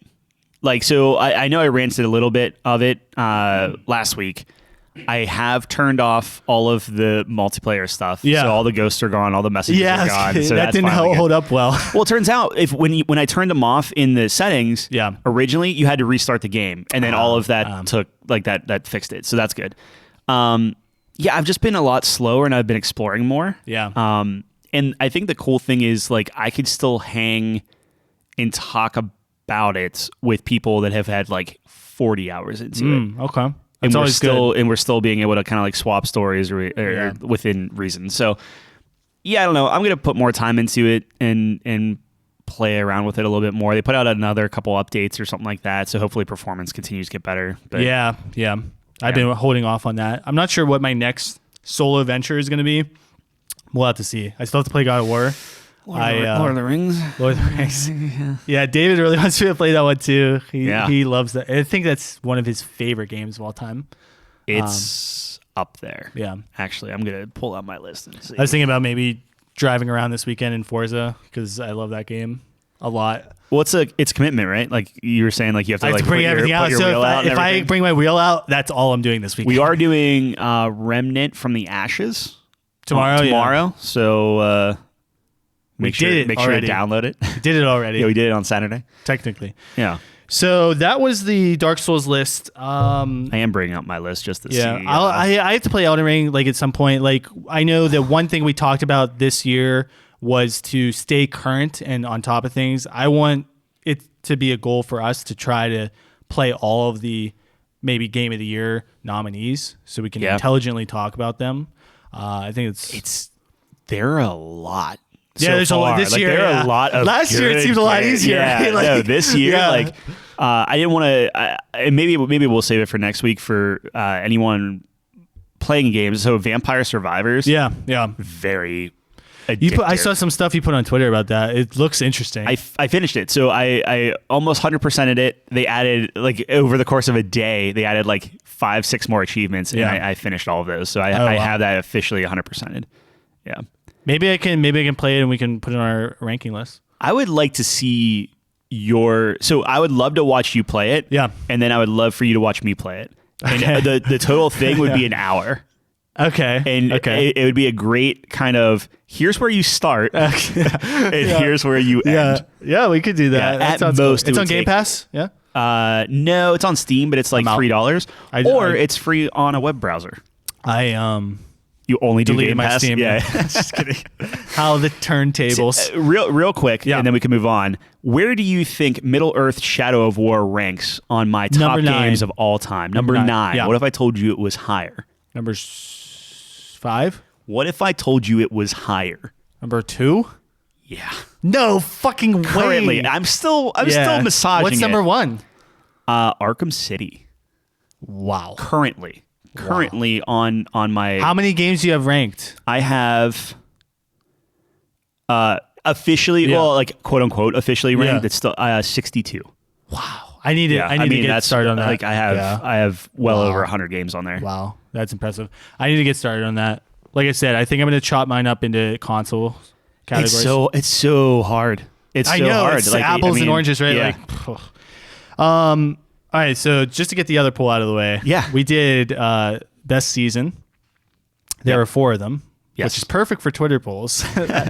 Like, so I know I ranted a little bit of it last week. I have turned off all of the multiplayer stuff. Yeah. So all the ghosts are gone, all the messages are gone. So that didn't hold up well. Well, it turns out when I turned them off in the settings, originally you had to restart the game, and then all of that took that fixed it. So that's good. I've just been a lot slower, and I've been exploring more. Yeah. And I think the cool thing is like I could still hang and talk about it with people that have had like 40 hours into it. Okay. And That's we're still being able to kind of like swap stories or within reason. So yeah, I don't know. I'm gonna put more time into it and play around with it a little bit more. They put out another couple updates or something like that, so hopefully performance continues to get better. But yeah. I've been holding off on that. I'm not sure what my next solo adventure is going to be. We'll have to see. I still have to play God of War. Lord of the Rings. Lord of the Rings. Yeah, David really wants me to play that one too. He loves that. I think that's one of his favorite games of all time. It's up there. Yeah. Actually, I'm going to pull out my list and see. I was thinking about maybe driving around this weekend in Forza because I love that game a lot. Well, it's commitment, right? Like you were saying, like you have to bring everything out. So if I bring my wheel out, that's all I'm doing this weekend. We are doing Remnant from the Ashes tomorrow. Yeah. So make sure to download it. We did it already. Yeah, we did it on Saturday. Technically. Yeah. So that was the Dark Souls list. I am bringing up my list just to see. I have to play Elden Ring like at some point. Like I know that one thing we talked about this year was to stay current and on top of things. I want it to be a goal for us to try to play all of the maybe Game of the Year nominees so we can intelligently talk about them. I think there are a lot. Yeah, there's a lot this year. There are a lot of last year it seemed a lot easier. Yeah, no, this year I didn't want to. Maybe we'll save it for next week for anyone playing games. So Vampire Survivors. Yeah. Very. I saw some stuff you put on Twitter about that. It looks interesting. I finished it. So I almost 100%ed it. They added, like, over the course of a day, they added, like, 5-6 more achievements, and I finished all of those. So I have that officially 100%ed. Yeah. Maybe I can play it and we can put it on our ranking list. I would like to see so I would love to watch you play it. Yeah. And then I would love for you to watch me play it. And the total thing would be an hour. Okay. And it would be a great kind of, here's where you start and here's where you end. Yeah, we could do that. Yeah, at most, cool. It's on Game Pass? Yeah? No, it's on Steam, but it's like $3. It's free on a web browser. You only do deleted Game my Pass? Steam. Yeah. Just kidding. How the turntables. Real quick, and then we can move on. Where do you think Middle-earth Shadow of War ranks on my top games of all time? Number 9. Yeah. What if I told you it was higher? Number 5? What if I told you it was higher? Number 2? Yeah. No fucking way. Currently, I'm still massaging What's number 1? Arkham City. Wow. Currently on my... How many games do you have ranked? I have officially, quote unquote, officially ranked. It's still 62. Wow. I need to get started on that. Like I have well over 100 games on there. Wow. That's impressive. I need to get started on that. Like I said, I think I'm going to chop mine up into console categories. It's so hard. I know, it's like apples and oranges, right? Yeah. All right, so just to get the other poll out of the way, we did best season. There were 4 of them, which is perfect for Twitter polls.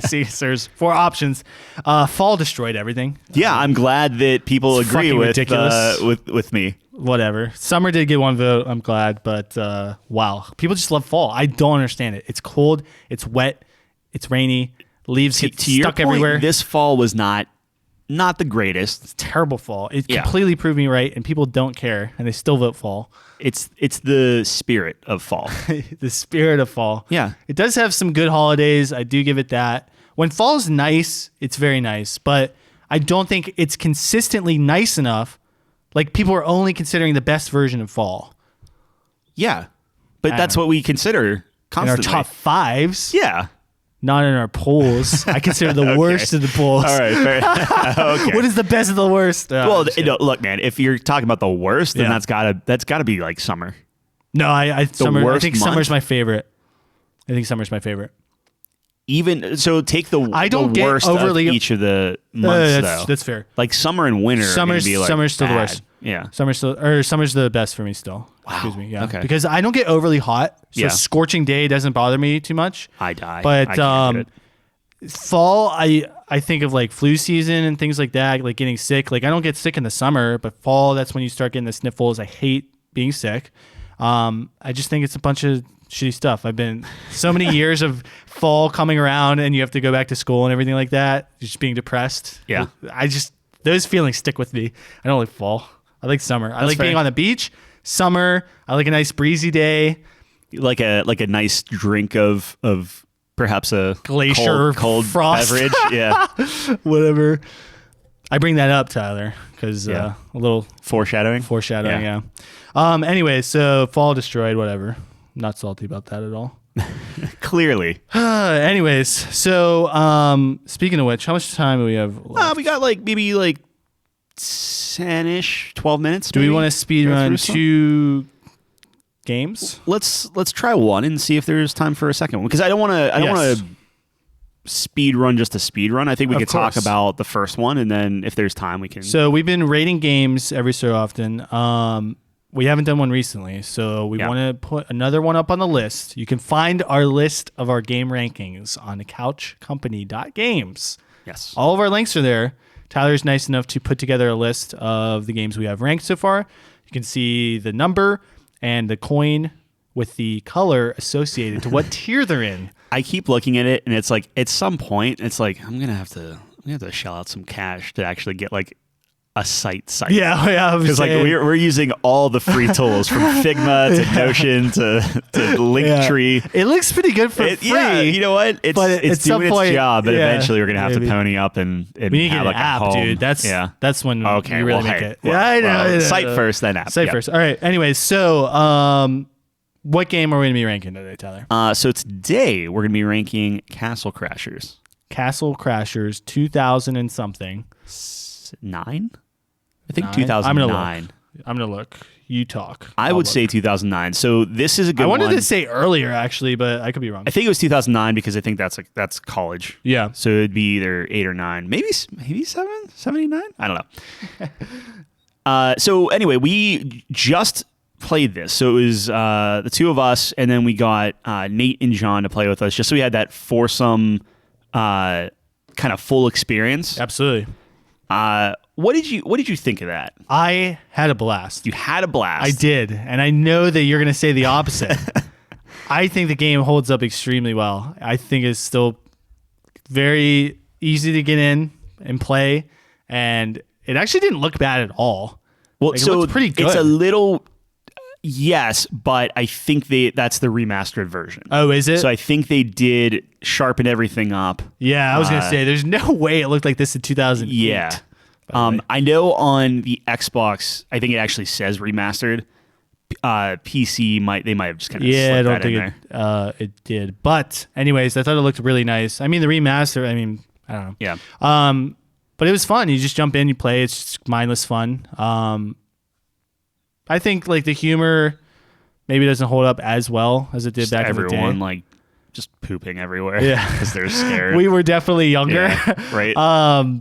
See, there's 4 options. Fall destroyed everything. Yeah, I'm glad that people agree with me. Whatever. Summer did get 1 vote. I'm glad, but wow, people just love fall. I don't understand it. It's cold. It's wet. It's rainy. Leaves get stuck everywhere. This fall was not the greatest. It's terrible fall. It completely proved me right, and people don't care, and they still vote fall. It's the spirit of fall. The spirit of fall. Yeah. It does have some good holidays. I do give it that. When fall's nice, it's very nice, but I don't think it's consistently nice enough. Like, people are only considering the best version of fall. Yeah. But that's what we consider constantly. In our top 5s. Yeah. Not in our polls. I consider the worst of the polls. All right, fair. Okay. What is the best of the worst? Look, man. If you're talking about the worst, then that's gotta be like summer. No, I think summer's my favorite. Even so, take the worst overly of each of the months. Though that's fair. Like summer and winter. Summer's still the worst. Yeah. Summer's the best for me still. Wow. Excuse me. Yeah. Okay. Because I don't get overly hot, so scorching day doesn't bother me too much. I die. But I can't do it. fall, I think of like flu season and things like that, like getting sick. Like I don't get sick in the summer, but fall, that's when you start getting the sniffles. I hate being sick. I just think it's a bunch of shitty stuff. I've been so many years of fall coming around and you have to go back to school and everything like that. Just being depressed. Yeah. Those feelings stick with me. I don't like fall. I like summer. I like being on the beach. Summer. I like a nice breezy day. Like a nice drink of perhaps a glacier cold frost beverage. Yeah. Whatever. I bring that up, Tyler, because a little foreshadowing. Yeah. Anyway, so fall destroyed. Whatever. Not salty about that at all. Clearly. Anyways, so speaking of which, how much time do we have left? We got maybe 10-ish, 12 minutes. Do we want to speed run 2 games? Let's try one and see if there's time for a second one, because I don't want to speed run just a speed run. I think we could talk about the first one, and then if there's time, we can. So we've been rating games every so often. We haven't done one recently, so we want to put another one up on the list. You can find our list of our game rankings on couchcompany.games. Yes. All of our links are there. Tyler's nice enough to put together a list of the games we have ranked so far. You can see the number and the coin with the color associated to what tier they're in. I keep looking at it, and it's like at some point, it's like I'm gonna have to shell out some cash to actually get a site. Yeah. Because we're using all the free tools from Figma to Notion to Linktree. It looks pretty good for free. Yeah, you know what? It's doing its job, but eventually we're gonna have to pony up and we need to get an app, home. dude. That's when you really make it. Well, I know. Site first, then app. Site first. All right. Anyways, so what game are we gonna be ranking today, Tyler? So today we're gonna be ranking Castle Crashers. Castle Crashers 2000 and something. 9? I think 2009. I'm gonna look. You talk. I would say 2009. So this is a good one. I wanted to say earlier actually, but I could be wrong. I think it was 2009 because I think that's college. Yeah. So it'd be either 8 or 9, maybe 79. I don't know. So anyway, we just played this. So it was the two of us, and then we got Nate and John to play with us, just so we had that foursome kind of full experience. Absolutely. What did you think of that? I had a blast. You had a blast. I did, and I know that you're going to say the opposite. I think the game holds up extremely well. I think it's still very easy to get in and play, and it actually didn't look bad at all. Well, it so looks pretty good. It's a little. Yes, but I think that's the remastered version. Oh, is it? So I think they did sharpen everything up. Yeah, I was going to say, there's no way it looked like this in 2008. Yeah. I know on the Xbox, I think it actually says remastered. PC might have just kind of I don't that think it did. But anyways, I thought it looked really nice. I mean, the remaster, I don't know. Yeah. But it was fun. You just jump in, you play. It's just mindless fun. I think the humor maybe doesn't hold up as well as it did back in the day. Everyone just pooping everywhere. Yeah, because they're scared. We were definitely younger. Yeah, right.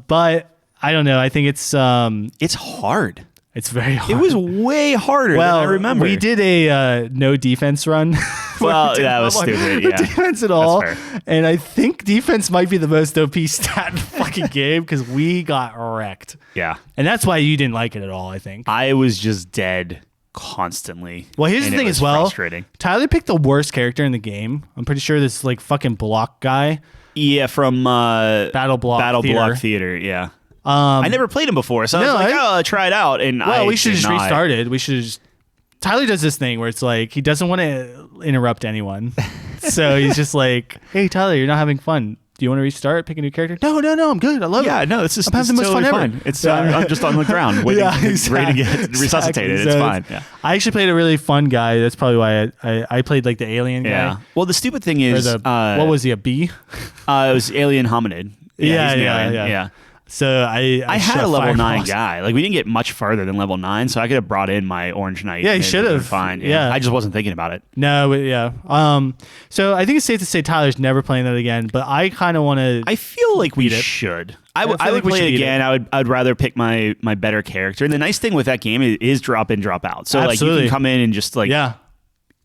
But I don't know. I think it's hard. It's very hard. It was way harder than I remember. We did a no defense run. Well, that was stupid. Yeah, no defense at all. And I think defense might be the most OP stat in the fucking game because we got wrecked. Yeah, and that's why you didn't like it at all. I think I was just dead constantly. Well, here's the thing as well. Frustrating. Tyler picked the worst character in the game. I'm pretty sure this fucking block guy. Yeah, from Battle Block Theater. Yeah. I never played him before, so I was like, I'll try it out. And we should just restart it. We should just. Tyler does this thing where it's he doesn't want to interrupt anyone. So he's just like, hey, Tyler, you're not having fun. Do you want to restart, pick a new character? No, I'm good. I love it. Yeah, no, it's just I'm having the most fun ever. It's I'm just on the ground waiting, ready to get resuscitated. It's fine. Yeah. I actually played a really fun guy. That's probably why I played the alien guy. Yeah. Well, the stupid thing is, what was he, a bee? It was alien hominid. Yeah. So I had a level 9 guy. We didn't get much farther than level 9, so I could have brought in my Orange Knight. Yeah, you should have. Fine. Yeah. I just wasn't thinking about it. No, yeah. So I think it's safe to say Tyler's never playing that again, but I kind of want to. I feel like we should. I would we play should it beat again. I'd rather pick my better character. And the nice thing with that game is drop in, drop out. So like you can come in and just like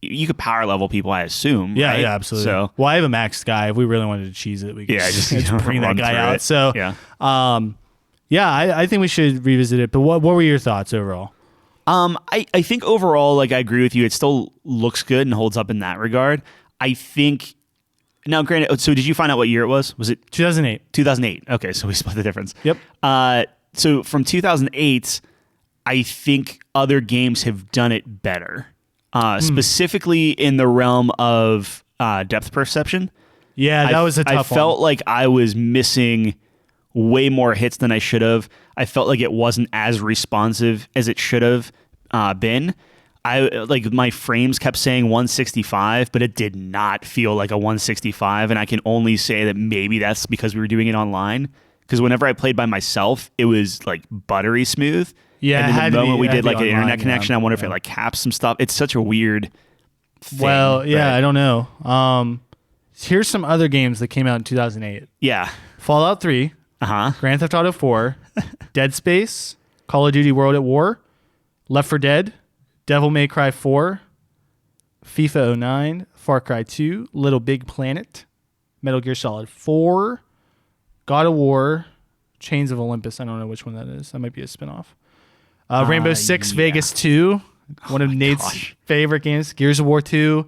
you could power level people, I assume. Yeah, right? yeah, absolutely. So well, I have a maxed guy. If we really wanted to cheese it, we could just bring that guy out. It. So I think we should revisit it. But what were your thoughts overall? I think overall, like I agree with you. It still looks good and holds up in that regard. I think. Now, granted, so did you find out what year it was? Was it 2008? 2008. Okay, so we split the difference. Yep. So from 2008, I think other games have done it better, specifically in the realm of depth perception. Yeah, that was a tough one. I felt like I was missing way more hits than I should have. I felt like it wasn't as responsive as it should have been. My frames kept saying 165, but it did not feel like a 165, and I can only say that maybe that's because we were doing it online. Because whenever I played by myself, it was like buttery smooth. Yeah, and then the moment we did like an online, internet connection, I wonder if it like caps some stuff. It's such a weird thing. Well, yeah, I don't know. Here's some other games that came out in 2008. Yeah, Fallout 3, Grand Theft Auto 4, Dead Space, Call of Duty World at War, Left 4 Dead, Devil May Cry 4, FIFA 09, Far Cry 2, Little Big Planet, Metal Gear Solid 4, God of War, Chains of Olympus. I don't know which one that is. That might be a spinoff. Rainbow Six Vegas 2, one of Nate's favorite games. Gears of War 2.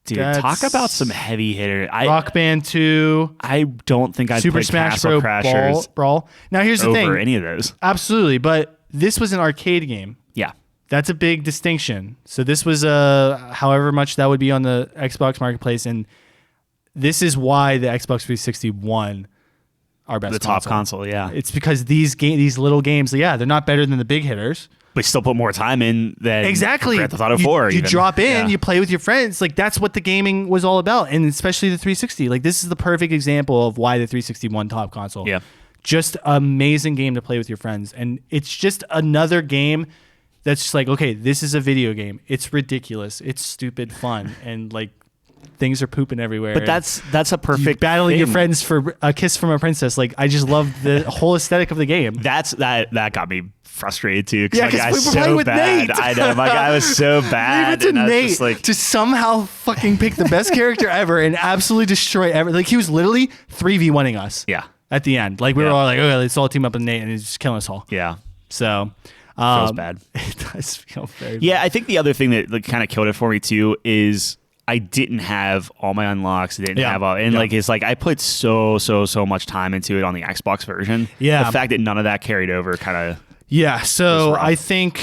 Dude, talk about some heavy hitter. Rock Band 2. I don't think I'd Super play Smash Castle Bros. Crashers Brawl. Now here's the thing. Over any of those. Absolutely, but this was an arcade game. Yeah. That's a big distinction. So this was however much that would be on the Xbox Marketplace, and this is why the Xbox 360 won our best top console. Yeah. It's because these little games, they're not better than the big hitters. But still put more time in than Grand Theft Auto 4. You drop in, you play with your friends. Like that's what the gaming was all about, and especially the 360. Like this is the perfect example of why the 360 won top console. Yeah, just amazing game to play with your friends, and it's just another game that's just like, okay, this is a video game. It's ridiculous. It's stupid fun, and like things are pooping everywhere. But that's a perfect battling your friends for a kiss from a princess. Like I just love the whole aesthetic of the game. That got me frustrated too. Yeah, because we were playing with Nate. I know my guy was so bad. Leave it to Nate to somehow fucking pick the best character ever and absolutely destroy everything. Like he was literally 3v1ing us. Yeah. At the end, like we were all like, okay, let's all team up with Nate, and he's just killing us all. Yeah. So feels bad. It does feel very. Yeah, I think the other thing that like, kind of killed it for me too is I didn't have all my unlocks. I didn't have all, and like it's like I put so much time into it on the Xbox version. Yeah. The fact that none of that carried over kind of. Yeah, so I think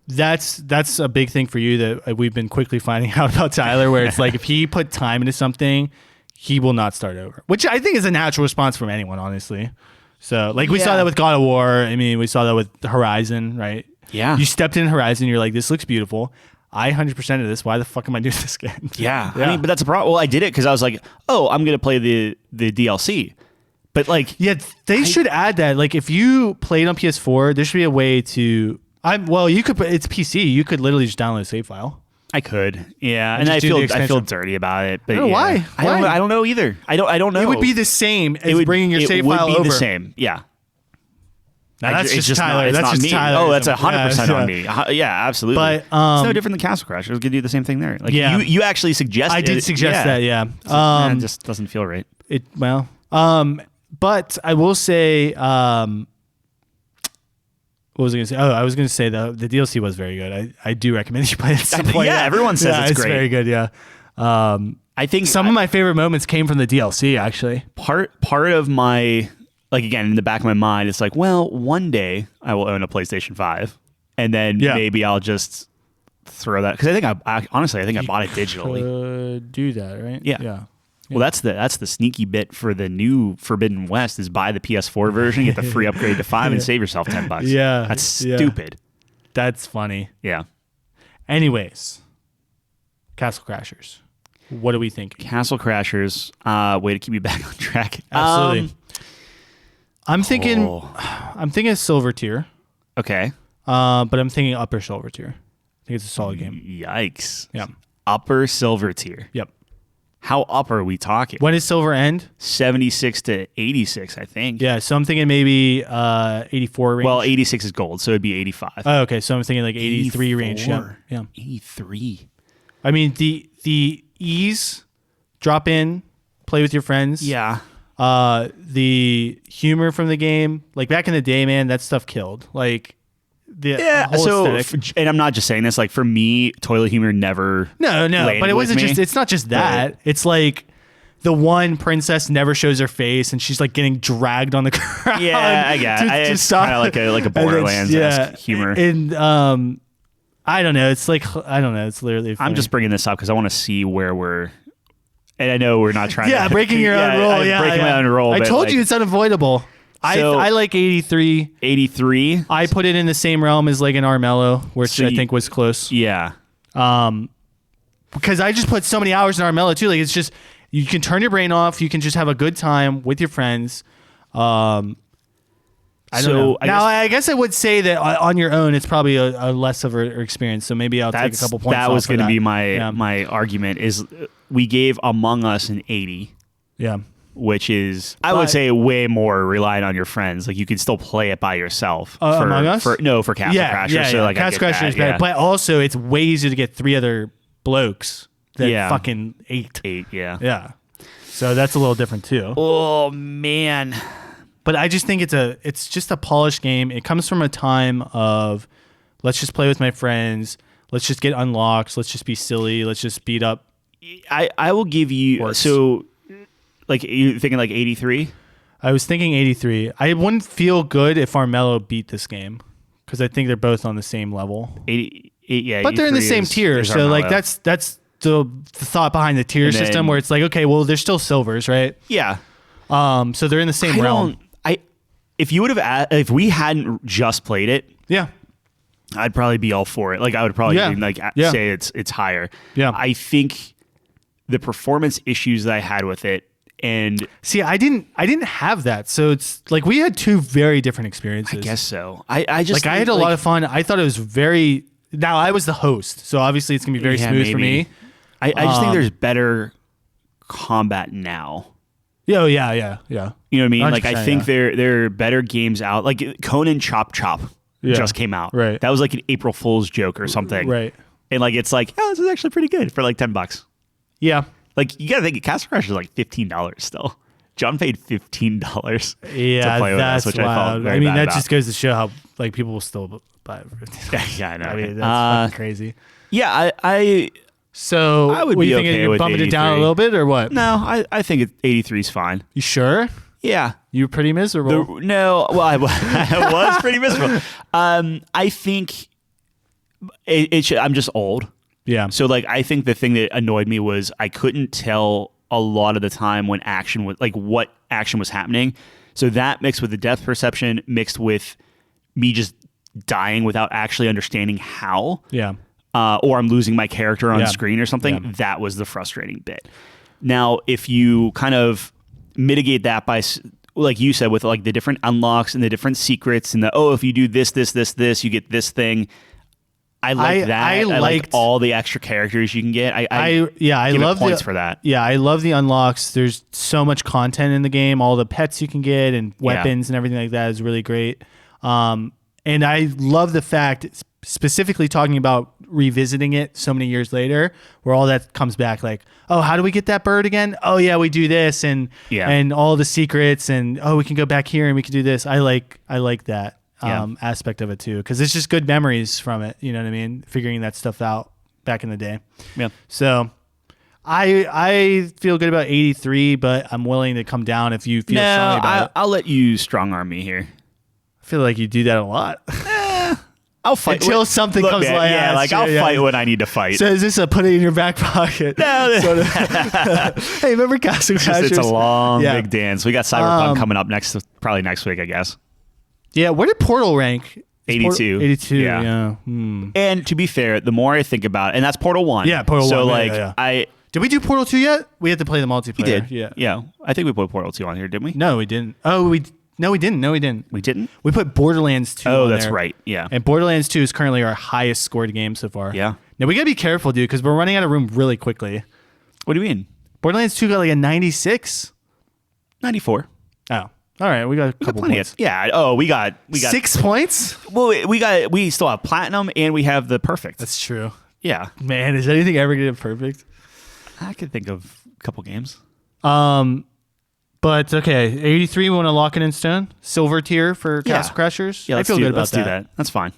that's a big thing for you that we've been quickly finding out about Tyler, where it's like if he put time into something, he will not start over, which I think is a natural response from anyone, honestly. So like we saw that with God of War. I mean, we saw that with Horizon, right? Yeah. You stepped in Horizon, you're like, this looks beautiful. I 100% of this. Why the fuck am I doing this again? Yeah. I mean, but that's a problem. Well, I did it because I was like, oh, I'm going to play the DLC. But like, yeah, they should add that. Like, if you played on PS4, there should be a way to. You could. It's PC. You could literally just download a save file. I could, yeah, and I feel dirty about it. But I don't know why. I don't know either. I don't know. It would be the same as bringing your save file over. It would be the same. Yeah. Now, that's just Tyler. That's just me. Tyler. Oh, that's 100% on me. Yeah, absolutely. But it's no different than Castle Crashers. We could do the same thing there. Like, you actually suggested. I did suggest that. Yeah. It just doesn't feel right. But I will say, what was I going to say? Oh, I was going to say the DLC was very good. I do recommend you play it at some point. Yeah, everyone says it's great. Very good. Yeah. I think some of my favorite moments came from the DLC. Actually, part of my. Like, again, in the back of my mind, it's like, well, one day I will own a PlayStation 5, and then maybe I'll just throw that. Because I think I bought it digitally. Do that, right? Yeah. Well, that's the sneaky bit for the new Forbidden West is buy the PS4 version, get the free upgrade to 5, and save yourself $10. Yeah. That's stupid. That's funny. Yeah. Anyways, Castle Crashers. What are we thinking? Castle Crashers. Way to keep me back on track. Absolutely. I'm thinking silver tier. Okay. But I'm thinking upper silver tier. I think it's a solid game. Yikes. Yeah. Upper silver tier. Yep. How up are we talking? When does silver end? 76 to 86, I think. Yeah, so I'm thinking maybe 84 range. Well, 86 is gold, so it'd be 85. Oh, okay, so I'm thinking like 83 range. Yeah. 83. I mean, the ease, drop in, play with your friends. Yeah. The humor from the game, like back in the day, man, that stuff killed. Like the whole aesthetic. And I'm not just saying this, like for me, toilet humor never No, but it wasn't just, it's not just that. But it's like the one princess never shows her face and she's like getting dragged on the ground. Yeah, I get it. It's kind of like a Borderlands humor. And I don't know. It's like, I don't know. It's literally funny. I'm just bringing this up because I want to see where we're, and I know we're not trying to. Breaking your own rule. Breaking my own rule. I told you it's unavoidable. So, I like 83. 83. I put it in the same realm as like an Armello, which I think was close. Yeah. Because I just put so many hours in Armello too. Like it's just, you can turn your brain off. You can just have a good time with your friends. I don't know. I guess I would say that on your own, it's probably a less of an experience. So maybe I'll take a couple points. That was going to be my argument. Is we gave Among Us an 80. Yeah. Which is, I would say, way more relying on your friends. Like you can still play it by yourself. Among Us? For Castle Crashers. Yeah, so like Castle Crashers is better. But also, it's way easier to get 3 other blokes than fucking 8. 8, yeah. Yeah. So that's a little different too. Oh man. But I just think it's just a polished game. It comes from a time of let's just play with my friends. Let's just get unlocks. Let's just be silly. Let's just beat up. I will give you horse. So like you're thinking like 83? I was thinking 83. I wouldn't feel good if Armello beat this game because I think they're both on the same level. 80, yeah, but they're in the same tier. So Armello. Like that's the thought behind the tier system where it's like, okay, well, they're still silvers, right? Yeah. So they're in the same realm. If we hadn't just played it, yeah, I'd probably be all for it. Like I would probably say it's higher. Yeah. I think the performance issues that I had with it, and see, I didn't have that. So it's like we had 2 very different experiences. I guess so. I just I had a lot of fun. I thought it was very. Now I was the host, so obviously it's gonna be very smooth for me. I just think there's better combat now. Yeah. You know what I mean? Like I think there are better games out. Like Conan Chop just came out. Right. That was like an April Fool's joke or something. Right. And like it's like, oh, this is actually pretty good for like $10. Yeah. Like you gotta think Castle Crash is like $15 still. John paid $15 to play with us, which wild. I felt very I mean, bad that about. just goes to show how like people will still buy it. Yeah, I know. I mean, that's fucking crazy. Yeah, So I would what be you think? okay You're with bumping 83. it down a little bit or what? No, I think 83 is fine. You sure? Yeah. You were pretty miserable. I was pretty miserable. I think I'm just old. Yeah. So like I think the thing that annoyed me was I couldn't tell a lot of the time when action was like what action was happening. So that mixed with the depth perception mixed with me just dying without actually understanding how. Yeah. Or I'm losing my character on screen or something. Yeah. That was the frustrating bit. Now, if you kind of mitigate that by, like you said, with like the different unlocks and the different secrets and if you do this, you get this thing. I like that. I like all the extra characters you can get. I love points for that. Yeah, I love the unlocks. There's so much content in the game. All the pets you can get and weapons and everything like that is really great. And I love the fact, specifically talking about revisiting it so many years later, where all that comes back like, oh, how do we get that bird again? Oh yeah, we do this and all the secrets and we can go back here and we can do this. I like that. Aspect of it too, because it's just good memories from it. You know what I mean? Figuring that stuff out back in the day. Yeah. So I feel good about 83, but I'm willing to come down if you feel strongly about it. I'll let you strong arm me here. I feel like you do that a lot. I'll fight until something comes like that. Yeah, like I'll fight when I need to fight. So is this a put it in your back pocket? No. Sort of. Hey, remember Castle Crashers? It's a long big dance. We got Cyberpunk coming up probably next week, I guess. Yeah, where did Portal rank? 82. 82, yeah. And to be fair, the more I think about it, and that's Portal 1. Yeah, Portal 1. So like did we do Portal 2 yet? We had to play the multiplayer. We did. Yeah. I think we put Portal 2 on here, didn't we? No, we didn't. No, we didn't. We didn't? We put Borderlands 2 Oh, on that's there. right. Yeah. And Borderlands 2 is currently our highest scored game so far. Yeah. Now, we got to be careful, dude, because we're running out of room really quickly. What do you mean? Borderlands 2 got like a 96. 94. Oh, all right. We got a couple points. Yeah. Oh, we got 6 points. Well, we still have platinum and we have the perfect. That's true. Yeah. Man, is anything ever gonna get perfect? I could think of a couple games. But okay, 83. We want to lock it in stone. Silver tier for Castle Crashers. Yeah, I feel good about let's do that. That's fine.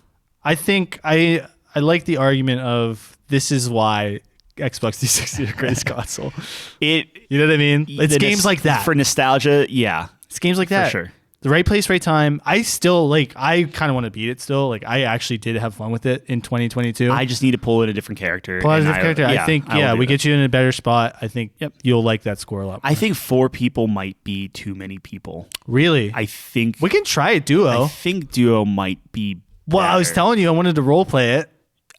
I think I like the argument of this is why Xbox 360 is the greatest console. You know what I mean? It's games like that. For nostalgia, yeah. It's games like that. For sure. The right place, right time. I still I kind of want to beat it still. Like I actually did have fun with it in 2022. I just need to pull in a different character. I think we get you in a better spot. I think you'll like that score a lot more. I think 4 people might be too many people. Really? I think we can try it duo. I think duo might be better. Well, I was telling you I wanted to role play it.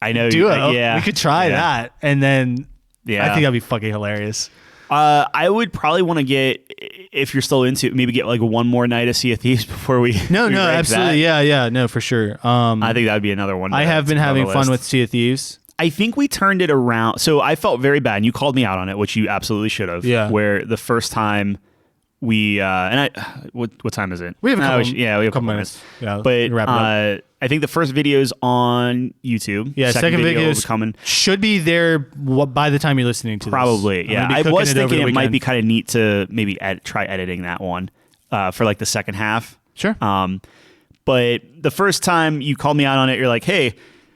I know. Duo. We could try that. And then I think that'd be fucking hilarious. I would probably want to get, if you're still into it, maybe get like one more night of Sea of Thieves before we. No, absolutely. That. Yeah. No, for sure. I think that would be another one. I have been having fun with Sea of Thieves. I think we turned it around. So I felt very bad. And you called me out on it, which you absolutely should have. Yeah. Where the first time we, what time is it? We have a couple, we have a couple minutes. Yeah. But I think the first video's on YouTube. Yeah, second video is coming. Should be there by the time you're listening to Probably, this. Yeah. I was thinking it might be kind of neat to maybe try editing that one for like the second half. Sure. But the first time you called me out on it, you're like, hey,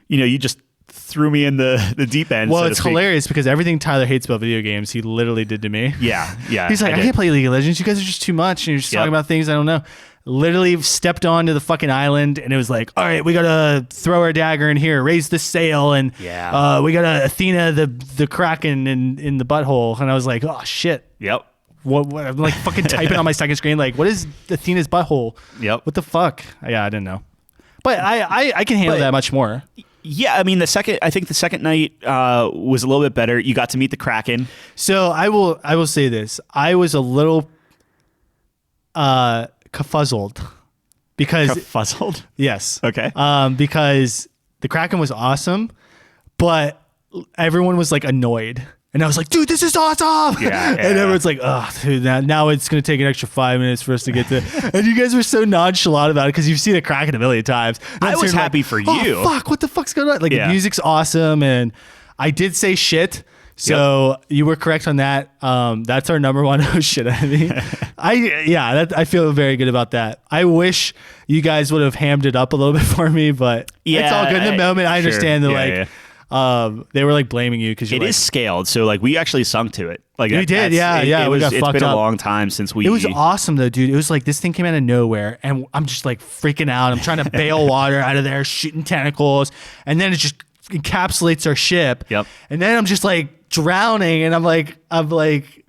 you just threw me in the deep end. Well, it's hilarious because everything Tyler hates about video games, he literally did to me. Yeah. He's like, I can't play League of Legends. You guys are just too much. And you're just talking about things I don't know. Literally stepped onto the fucking island and it was like, all right, we gotta throw our dagger in here, raise the sail, and we gotta Athena the Kraken in the butthole. And I was like, oh shit. Yep. What I'm like fucking typing on my second screen, like, what is Athena's butthole? Yep. What the fuck? Yeah, I didn't know. But I can handle that much more. Yeah, I mean the second night was a little bit better. You got to meet the Kraken. So I will say this. I was a little Kafuzzled because Kafuzzled? Yes. Okay. Because the Kraken was awesome, but everyone was like annoyed. And I was like, dude, this is awesome. Yeah, and everyone's like, oh, dude, now it's going to take an extra 5 minutes for us to get to. And you guys were so nonchalant about it because you've seen a Kraken a million times. And I was happy for you. Oh, fuck, what the fuck's going on? Like, the music's awesome. And I did say shit. So you were correct on that. That's our number one. Oh shit! I mean, I feel very good about that. I wish you guys would have hammed it up a little bit for me, but it's all good in the moment. I understand that they were like blaming you because it is scaled. So like we actually sung to it. Like we did, It's been a long time since we. It was awesome though, dude. It was like this thing came out of nowhere, and I'm just like freaking out. I'm trying to bail water out of there, shooting tentacles, and then it just encapsulates our ship. Yep. And then I'm just like drowning, and I'm like,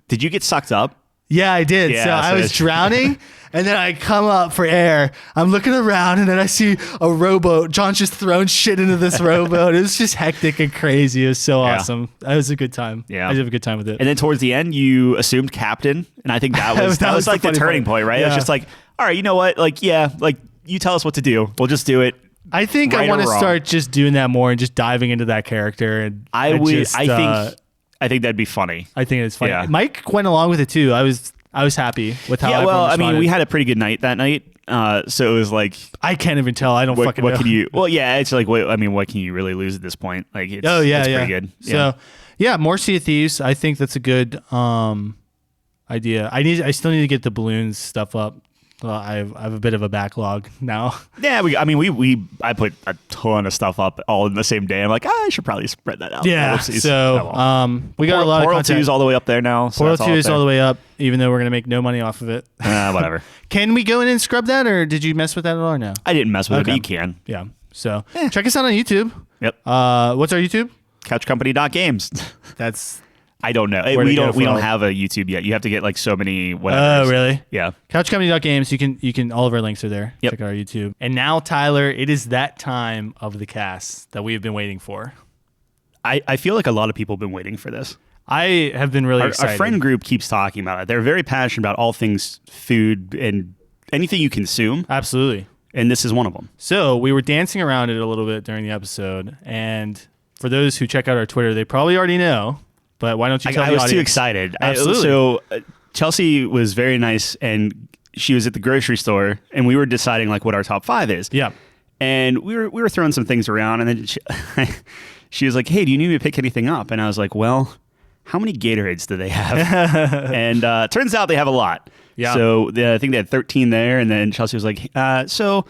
did you get sucked up? Yeah, I did. Yeah, so I was drowning, and then I come up for air. I'm looking around, and then I see a rowboat. John's just throwing shit into this rowboat. It was just hectic and crazy. It was so awesome. It was a good time. Yeah, I did have a good time with it. And then towards the end, you assumed captain, and I think that was like the turning point, right? Yeah. It was just like, all right, you know what? Like, you tell us what to do. We'll just do it. I think I want to start just doing that more and just diving into that character. And I think that'd be funny. I think it's funny. Yeah. Mike went along with it too. I was happy with how. Yeah, well, I mean, responded. we had a pretty good night that night. So it was like I can't even tell. I don't fucking know. What can you? Well, yeah, it's like what can you really lose at this point? Like, it's pretty good. So more Sea of Thieves. I think that's a good idea. I still need to get the balloons stuff up. I have a bit of a backlog now. Yeah, I put a ton of stuff up all in the same day. I'm like, I should probably spread that out. Yeah. So we got a lot of content. Portal 2's all the way up there now. So Portal 2 is all the way up, even though we're gonna make no money off of it. Whatever. Can we go in and scrub that, or did you mess with that at all? Or no? I didn't mess with it, but you can. Yeah. So check us out on YouTube. Yep. What's our YouTube? CouchCompany.games. That's. I don't know. We don't have a YouTube yet. You have to get like so many whatever. Oh, really? Yeah. CouchCompany.games. You can all of our links are there. Yep. Check out our YouTube. And now, Tyler, it is that time of the cast that we have been waiting for. I feel like a lot of people have been waiting for this. I have been really excited. Our friend group keeps talking about it. They're very passionate about all things food and anything you consume. Absolutely. And this is one of them. So we were dancing around it a little bit during the episode. And for those who check out our Twitter, they probably already know But why don't you tell I the was audience? too excited. Absolutely. Chelsea was very nice, and she was at the grocery store, and we were deciding like what our top 5 is. Yeah. And we were throwing some things around, and then she was like, "Hey, do you need me to pick anything up?" And I was like, "Well, how many Gatorades do they have?" And turns out they have a lot. Yeah. So I think they had 13 there, and then Chelsea was like, "So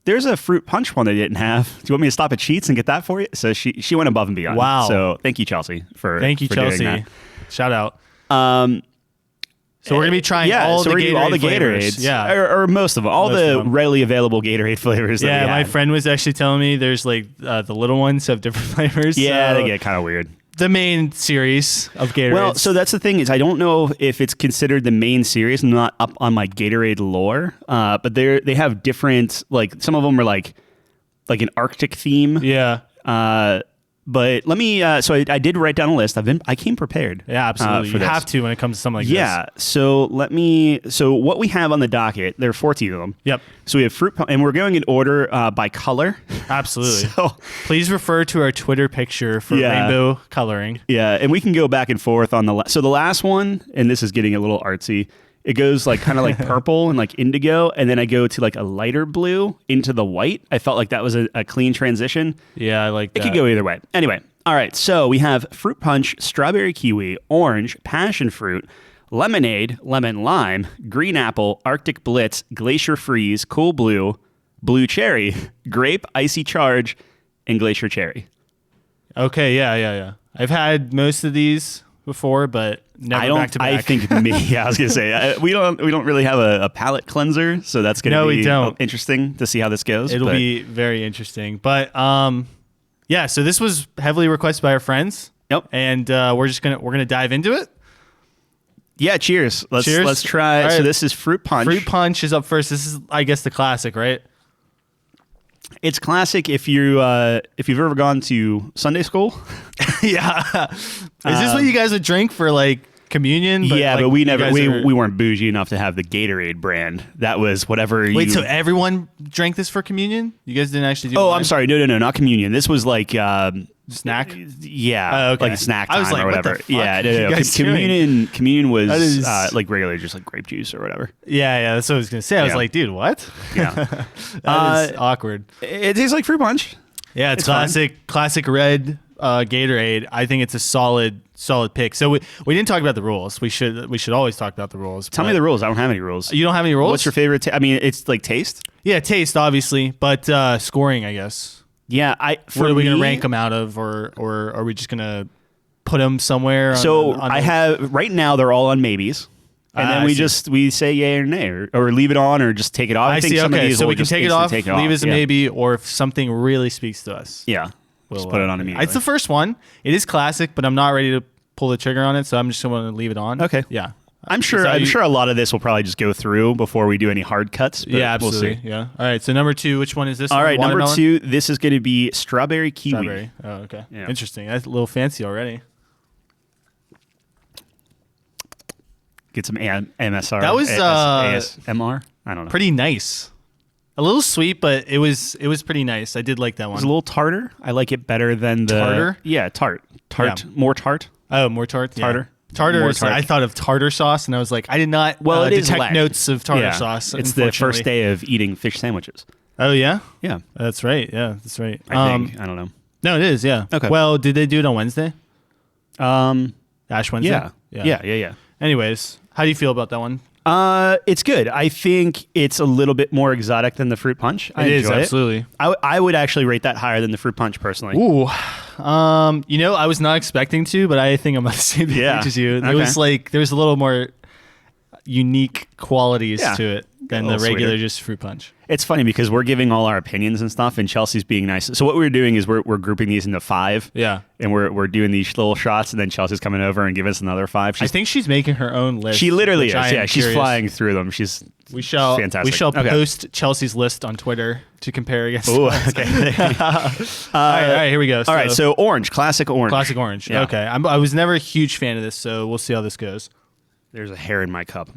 there's a fruit punch one they didn't have. Do you want me to stop at Sheetz and get that for you?" So she went above and beyond. Wow. So thank you, Chelsea, for Thank you, for Chelsea. doing that. Shout out. So we're gonna be trying all the Gatorades. Yeah, or most of them, all the readily available Gatorade flavors. Yeah, that my friend was actually telling me there's like the little ones have different flavors. Yeah, so they get kind of weird. The main series of Gatorade. Well, so that's the thing is I don't know if it's considered the main series. I'm not up on my Gatorade lore, but they have different, like some of them are like an Arctic theme. Yeah. But let me. So I did write down a list. I came prepared. Yeah, absolutely. You this. have to when it comes to something like Yeah. So let me. So what we have on the docket, there are 14 of them. Yep. So we have fruit, and we're going in order by color. Absolutely. So please refer to our Twitter picture for rainbow coloring. Yeah, and we can go back and forth on the. So the last one, and this is getting a little artsy. It goes like kind of like purple and like indigo, and then I go to like a lighter blue into the white. I felt like that was a clean transition. Yeah, I like that. It could go either way. Anyway, all right. So we have fruit punch, strawberry kiwi, orange, passion fruit, lemonade, lemon lime, green apple, Arctic Blitz, glacier freeze, cool blue, blue cherry, grape, icy charge, and glacier cherry. Okay, yeah. I've had most of these before, but never back to back. I think I was gonna say we don't really have a palate cleanser, so that's gonna be interesting to see how this goes. It'll be very interesting. But yeah, so this was heavily requested by our friends. Yep. And we're gonna dive into it. Yeah, cheers. Let's try. Right. So this is fruit punch. Fruit punch is up first. This is, I guess, the classic, right? It's classic if you've ever gone to Sunday school. Yeah. Is this what you guys would drink for like communion? But we never we weren't bougie enough to have the Gatorade brand. That was whatever. Wait, so everyone drank this for communion? You guys didn't actually do. Oh, I'm sorry. No, not communion. This was like snack. Yeah, okay. like a snack time I was like, or whatever. What the fuck yeah, no. Communion was like regular, just like grape juice or whatever. Yeah, that's what I was gonna say. I was like, dude, what? Yeah, that is awkward. It tastes like fruit punch. Yeah, it's classic red Gatorade. I think it's a solid pick. So we didn't talk about the rules. We should always talk about the rules. Tell me the rules. I don't have any rules. You don't have any rules? What's your favorite? I mean, it's like taste. Yeah, taste obviously, but scoring, I guess. Yeah, what are we gonna rank them out of, or are we just gonna put them somewhere? I have right now they're all on maybes, and then we say yay or nay, or leave it on, or just take it off. I think some of these so we can take it off, leave it as a maybe, or if something really speaks to us, we'll just put it on immediately. It's the first one. It is classic, but I'm not ready to pull the trigger on it, so I'm just going to leave it on. Okay. Yeah. I'm sure a lot of this will probably just go through before we do any hard cuts. But yeah, absolutely. We'll see. Yeah. All right. So number 2, which one is this? All right, number 2. This is going to be strawberry kiwi. Strawberry. Oh, okay. Yeah. Interesting. That's a little fancy already. Get some MSR. That was ASMR. I don't know. Pretty nice. A little sweet, but it was pretty nice. I did like that one. It was a little tartar. I like it better than the tartar. Yeah, tart. Yeah. More tart. Oh, more tart. Tartar. Yeah. Tartar. I thought of tartar sauce, and I was like, I did not detect notes of tartar sauce. It's the first day of eating fish sandwiches. Oh yeah, yeah, that's right. Yeah, that's right. I think. I don't know. No, it is. Yeah. Okay. Well, did they do it on Wednesday? Ash Wednesday. Yeah. Anyways, how do you feel about that one? It's good. I think it's a little bit more exotic than the fruit punch. I enjoy it. Absolutely. I would actually rate that higher than the fruit punch personally. Ooh. I was not expecting to, but I think I'm on the same page as you. It was like there was a little more unique qualities to it than the regular just fruit punch. It's funny because we're giving all our opinions and stuff, and Chelsea's being nice. So what we're doing is we're grouping these into 5. Yeah. And we're doing these little shots, and then Chelsea's coming over and giving us another 5. I think she's making her own list. She literally is. Yeah, she's flying through them. We shall fantastic. post Chelsea's list on Twitter to compare against. Ooh, okay. All right, here we go. All right, so orange, classic orange. Classic orange. Yeah. Okay. I was never a huge fan of this, so we'll see how this goes. There's a hair in my cup.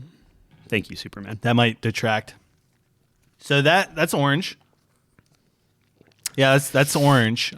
Thank you, Superman. That might detract. So that's orange. Yeah, that's orange.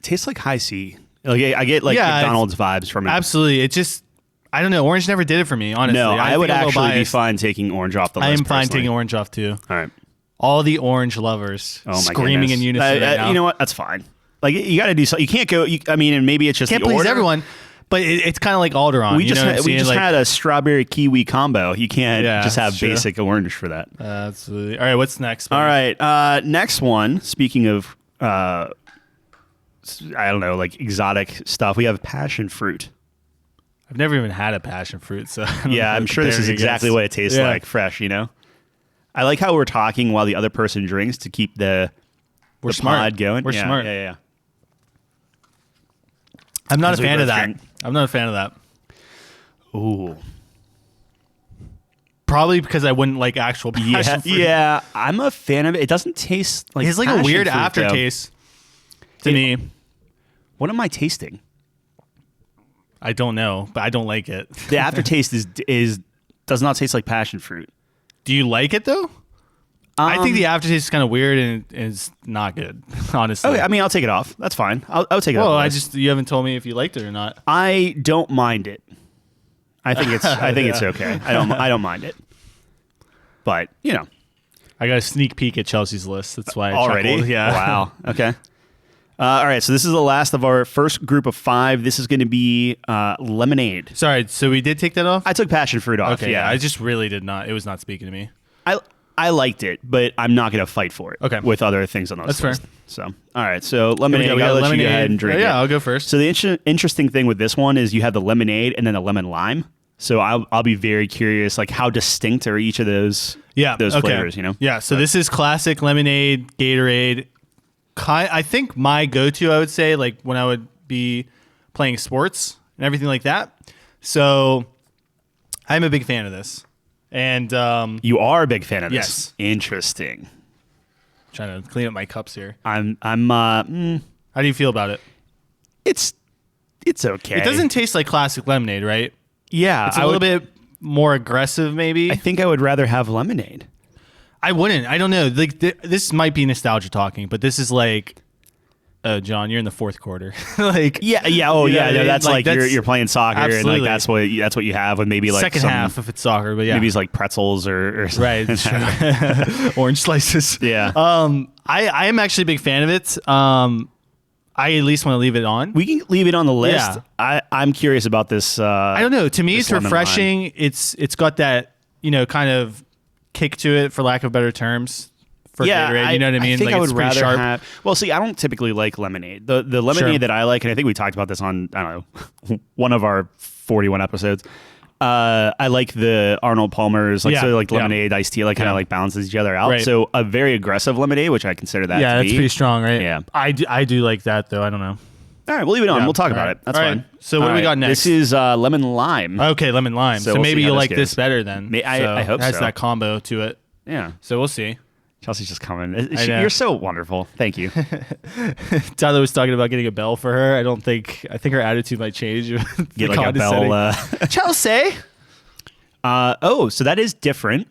Tastes like high C. Like I get like Yeah, McDonald's vibes from it. Absolutely. It just, I don't know. Orange never did it for me, honestly. No, I would think I'm a little actually be biased. fine taking orange off the list. I am fine personally. taking orange off too. All right. All the orange lovers screaming in unison right now. You know what? That's fine. Like you got to do something. You can't go. I mean, and maybe it's just Can't the please order. everyone, but it's kind of like Alderaan. We just had a strawberry kiwi combo. You can't just have true. basic orange for that. Absolutely. All right, what's next? All right. Next one. Speaking of, I don't know, like exotic stuff. We have passion fruit. I've never even had a passion fruit, so I don't know I'm sure this is exactly what it tastes like, fresh. You know. I like how we're talking while the other person drinks to keep the smart. pod going. We're smart. Yeah. I'm not As a we fan of both that. drink. I'm not a fan of that. Ooh. Probably because I wouldn't like actual passion fruit. Yeah. I'm a fan of it. It doesn't taste like It's like a passion weird fruit, aftertaste to me. What am I tasting? I don't know, but I don't like it. The aftertaste does not taste like passion fruit. Do you like it though? I think the aftertaste is kind of weird and is not good, honestly. Okay, I mean, I'll take it off. That's fine. I'll take it off. Well, you haven't told me if you liked it or not. I don't mind it. I think it's okay. I don't mind it. But, you know. I got a sneak peek at Chelsea's list. That's why I Already? chuckled. Yeah. Wow. Okay. All right, so this is the last of our first group of 5. This is going to be lemonade. Sorry, so we did take that off? I took passion fruit off. Okay, yeah. I just really did not. It was not speaking to me. I liked it, but I'm not going to fight for it. Okay. With other things on the list. That's fair. So, all right. So lemonade. We got I'll let lemonade. you go ahead and drink it. Yeah, I'll go first. So the interesting thing with this one is you have the lemonade and then the lemon lime. So I'll be very curious, like how distinct are each of those flavors? You know. Yeah. So this is classic lemonade, Gatorade. I think my go-to, I would say, like when I would be playing sports and everything like that. So I'm a big fan of this. And you are a big fan of this. Yes. Interesting. Trying to clean up my cups here. How How do you feel about it? It's okay. It doesn't taste like classic lemonade, right? Yeah. It's a little bit more aggressive, maybe. I think I would rather have lemonade. I wouldn't. I don't know. Like this might be nostalgia talking, but this is like, John, you're in the fourth quarter. like Yeah. Oh, you know yeah. what I No, mean? that's like that's you're playing soccer absolutely. and like that's what you have with maybe like second half if it's soccer, but yeah, maybe it's like pretzels or something. right. It's true. Orange slices. Yeah. I am actually a big fan of it. I at least want to leave it on. We can leave it on the list. Yeah. I'm curious about this. I don't know. To me, this it's lemon refreshing. lime. It's got that kind of kick to it, for lack of better terms. For Gatorade, you know what I mean? I think like I would it's pretty rather sharp. have. Well, see, I don't typically like lemonade. The lemonade Sure. that I like, and I think we talked about this on one of our 41 episodes. I like the Arnold Palmer's, like lemonade, iced tea, like kind of like balances each other out. Right. So a very aggressive lemonade, which I consider that. Yeah, to that's be. pretty strong, right? Yeah. I do like that though. I don't know. All right, we'll leave it on. Yeah. We'll talk All about right. it. That's All right. fine. So what do we got This next? is lemon lime. Okay, lemon lime. So So we'll see maybe how you'll this like this goes. better then. I hope it has so. that combo to it. Yeah. So we'll see. Chelsea's just coming. know. You're so wonderful. Thank you. Tyler was talking about getting a bell for her. I think her attitude might change. Get like a bell. Chelsea. So that is different.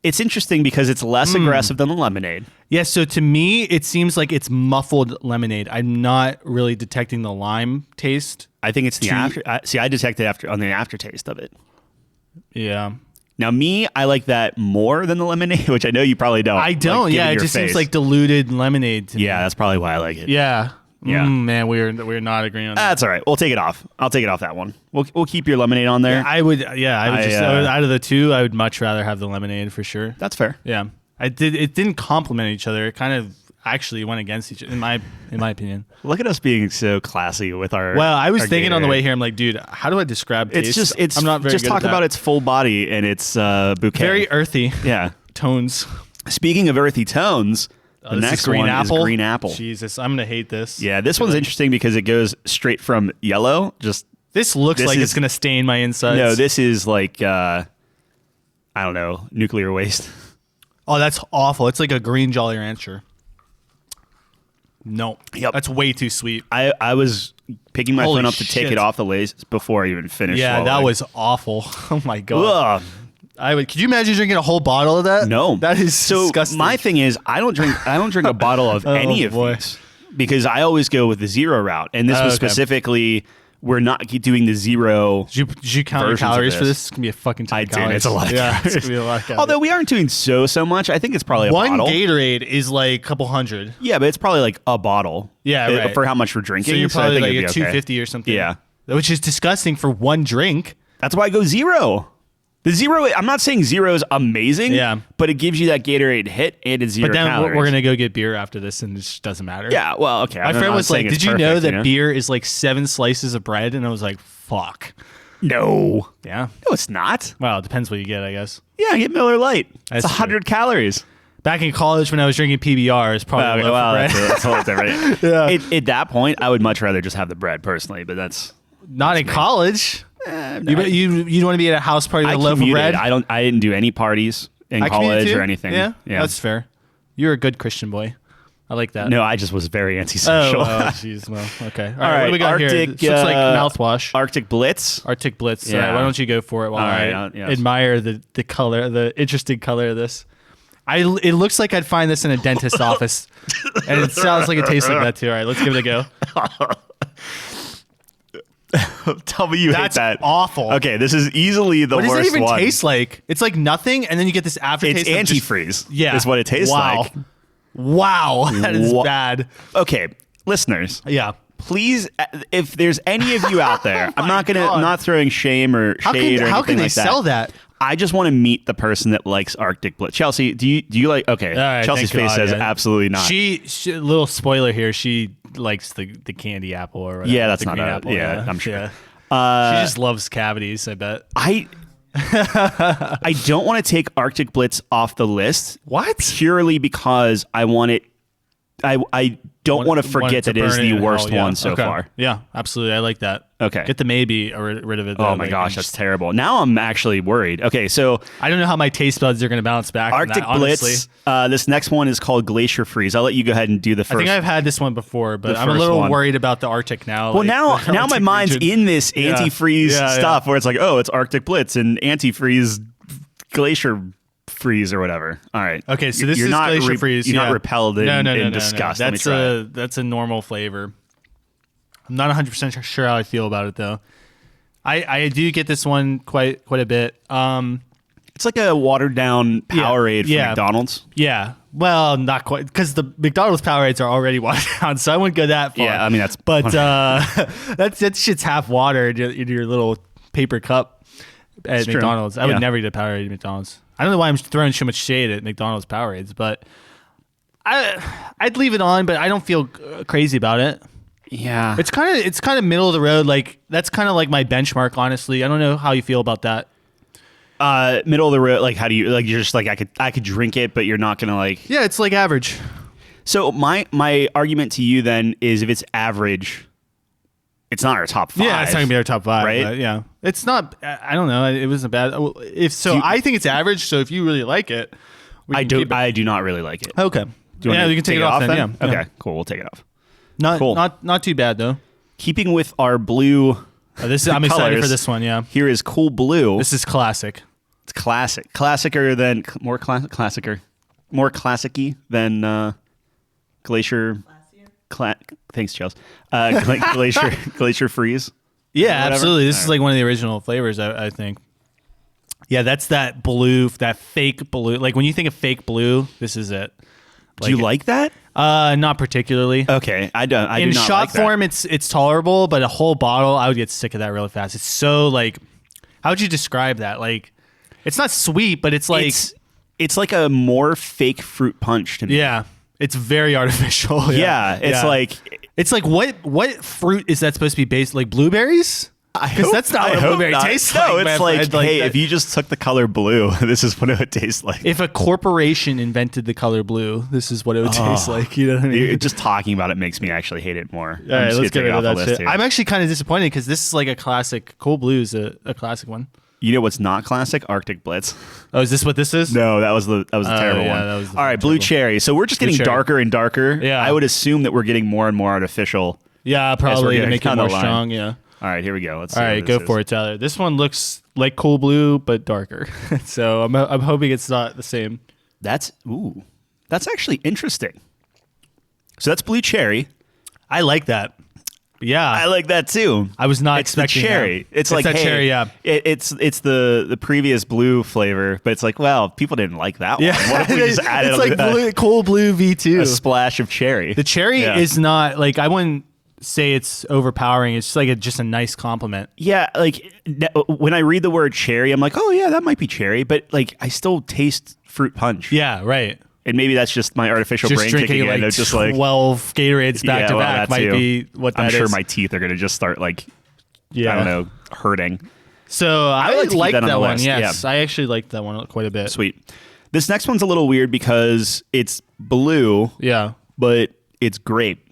It's interesting because it's less aggressive than the lemonade. Yeah, so to me, it seems like it's muffled lemonade. I'm not really detecting the lime taste. I think it's the after. I detected on the aftertaste of it. Yeah. Now, I like that more than the lemonade, which I know you probably don't. I don't. Like, yeah, given it your just seems face. like diluted lemonade to me. Yeah, that's probably why I like it. Yeah. Yeah. Man, we're not agreeing on that. That's all right. We'll take it off. I'll take it off that one. We'll keep your lemonade on there. I would just out of the two, I would much rather have the lemonade for sure. That's fair. Yeah. It didn't complement each other. It kind of actually went against each other in my opinion. Look at us being so classy with our. Well, I was our thinking on the Gatorade. way here, I'm like, dude, how do I describe taste? It's I'm not very just good talk at that. about its full body and its bouquet. Very earthy Yeah. tones. Speaking of earthy tones, the This is next one is green apple. Jesus, I'm gonna hate this. Yeah, this one's interesting because it goes straight from yellow. This looks like is- it's gonna stain my insides. No, this is like I don't know, nuclear waste. Oh, that's awful. It's like a green Jolly Rancher. No. Yep. That's way too sweet. I was picking my Holy phone up to take shit. it off the lace before I even finished. Yeah, that swallowing. was awful. Oh my god. Ugh. I would. Could you imagine drinking a whole bottle of that? No, that is so disgusting. My thing is, I don't drink a bottle of any of these because I always go with the zero route, and this was specifically. We're not doing the zero. Did you count your calories for this? It's gonna be a fucking ton of calories. I did. It's a lot of calories. It's gonna be a lot of calories. Although we aren't doing so much. I think it's probably one bottle. Gatorade is like a couple hundred. Yeah, but it's probably like a bottle. Yeah, right. For how much we're drinking. So you're probably like a 250 or something. Yeah, which is disgusting for one drink. That's why I go zero. The zero. I'm not saying zero is amazing. Yeah, but it gives you that Gatorade hit and it's zero. But then calories. we're gonna go get beer after this, and it just doesn't matter. Yeah. Well, okay. My friend was like, "Did you know that beer is like 7 slices of bread?" And I was like, "Fuck." No. Yeah. No, it's not. Well, it depends what you get, I guess. Yeah, get Miller Lite. It's 100 calories. Back in college when I was drinking PBR, it's probably low for bread. That's a little different. Yeah. At that point, I would much rather just have the bread personally, but that's not in college. You want to be at a house party with a loaf of bread? I didn't do any parties in college or anything. Yeah, that's fair. You're a good Christian boy. I like that. No, I just was very antisocial. Oh, jeez. Well, okay. All right. What do we got Arctic, here? This looks like mouthwash. Arctic Blitz. Arctic Blitz. Yeah. All right, why don't you go for it while I admire the color, the interesting color of this. It looks like I'd find this in a dentist's office, and it sounds like it tastes like that too. All right, let's give it a go. Tell me hate that. That's awful. Okay, this is easily the worst one. What does it even taste like? It's like nothing, and then you get this aftertaste. It's antifreeze. Yeah, is what it tastes like. Wow, that is bad. Okay, listeners. Yeah. Please, if there's any of you out there, I'm not throwing shame or shade or anything like that. How can they sell that? I just want to meet the person that likes Arctic Blitz. Chelsea, do you like? Okay, right, Chelsea's face says absolutely not. She little spoiler here. She likes the candy apple or whatever. Yeah, that's not apple. Yeah, I'm sure. Yeah. She just loves cavities. I bet. I don't want to take Arctic Blitz off the list. What? Purely because I want it. I don't want to forget that it is the worst one so far. Yeah, absolutely. I like that. Okay. Get the maybe rid of it. Oh my gosh, that's terrible. Now I'm actually worried. Okay, so I don't know how my taste buds are going to bounce back. Arctic Blitz. This next one is called Glacier Freeze. I'll let you go ahead and do the first. I think I've had this one before, but I'm a little worried about the Arctic now. Well, now my mind's in this antifreeze stuff where it's like, oh, it's Arctic Blitz and antifreeze Glacier Freeze or whatever. All right. Okay, so this is Glacier Freeze. You're not repelled in disgust. No. That's a normal flavor. I'm not 100% sure how I feel about it though. I do get this one quite a bit. It's like a watered down Powerade from McDonald's. Yeah. Well, not quite, because the McDonald's Powerades are already watered down, so I wouldn't go that far. Yeah, I mean that's. But that shit's half water in your little paper cup at McDonald's. I would never get a Powerade at McDonald's. I don't know why I'm throwing so much shade at McDonald's Powerades, but I'd leave it on, but I don't feel crazy about it. Yeah, it's kind of middle of the road. Like that's kind of like my benchmark, honestly. I don't know how you feel about that. Middle of the road. Like, how do you like? You're just like I could drink it, but you're not gonna like. Yeah, it's like average. So my argument to you then is if it's average, it's not our top 5. Yeah, it's not gonna be our top 5, right? Yeah, it's not. I don't know. It wasn't bad. If so, I think it's average. So if you really like it, I do not really like it. Okay. You can take it off then. Yeah. Okay. Cool. We'll take it off. Not too bad though. Keeping with our blue. I'm excited for this one. Yeah. Here is Cool Blue. This is classic. It's classic. More classic-y than Glacier. Thanks, Chelsea. Glacier Freeze. Yeah, absolutely. This is like one of the original flavors, I think. Yeah, that's that blue, that fake blue. Like when you think of fake blue, this is it. Do you like that? Not particularly. Okay, I don't. In shot form, it's tolerable, but a whole bottle, I would get sick of that really fast. It's so like, how would you describe that? Like, it's not sweet, but it's like it's like a more fake fruit punch to me. Yeah, it's very artificial. Yeah, it's like what fruit is that supposed to be based? Like blueberries? Because that's not what a blueberry tastes like. No, it's like, hey, if you just took the color blue, this is what it would taste like. If a corporation invented the color blue, this is what it would taste like. You know what I mean? Just talking about it makes me actually hate it more. All right, let's get rid of that shit. I'm actually kind of disappointed because this is like a classic. Cool Blue is a classic one. You know what's not classic? Arctic Blitz. Oh, is this what this is? No, that was the terrible one. All right, Blue Cherry. So we're just getting darker and darker. Yeah. I would assume that we're getting more and more artificial. Yeah, probably to make it more strong. Yeah. All right, here we go. Let's see. All right, go for it, Tyler. This one looks like Cool Blue but darker. So I'm hoping it's not the same. That's actually interesting. So that's blue cherry. I like that. Yeah, I like that too. I was not it's expecting the cherry. that. It's like that cherry. Yeah, it's the previous blue flavor, but it's like, well, people didn't like that one. What if we just added it's like Cool Blue V2, a splash of cherry? The cherry is not like, I wouldn't say it's overpowering. It's just like just a nice compliment. Yeah, like when I read the word cherry, I'm like, oh yeah, that might be cherry, but like I still taste fruit punch. Yeah, right. And maybe that's just my artificial brain kicking in. Like Just 12 Gatorades back to back might be what that is. I'm sure my teeth are going to just start like, I don't know, hurting. So I like that one. Yes, yeah. I actually like that one quite a bit. Sweet. This next one's a little weird because it's blue. Yeah, but it's grape.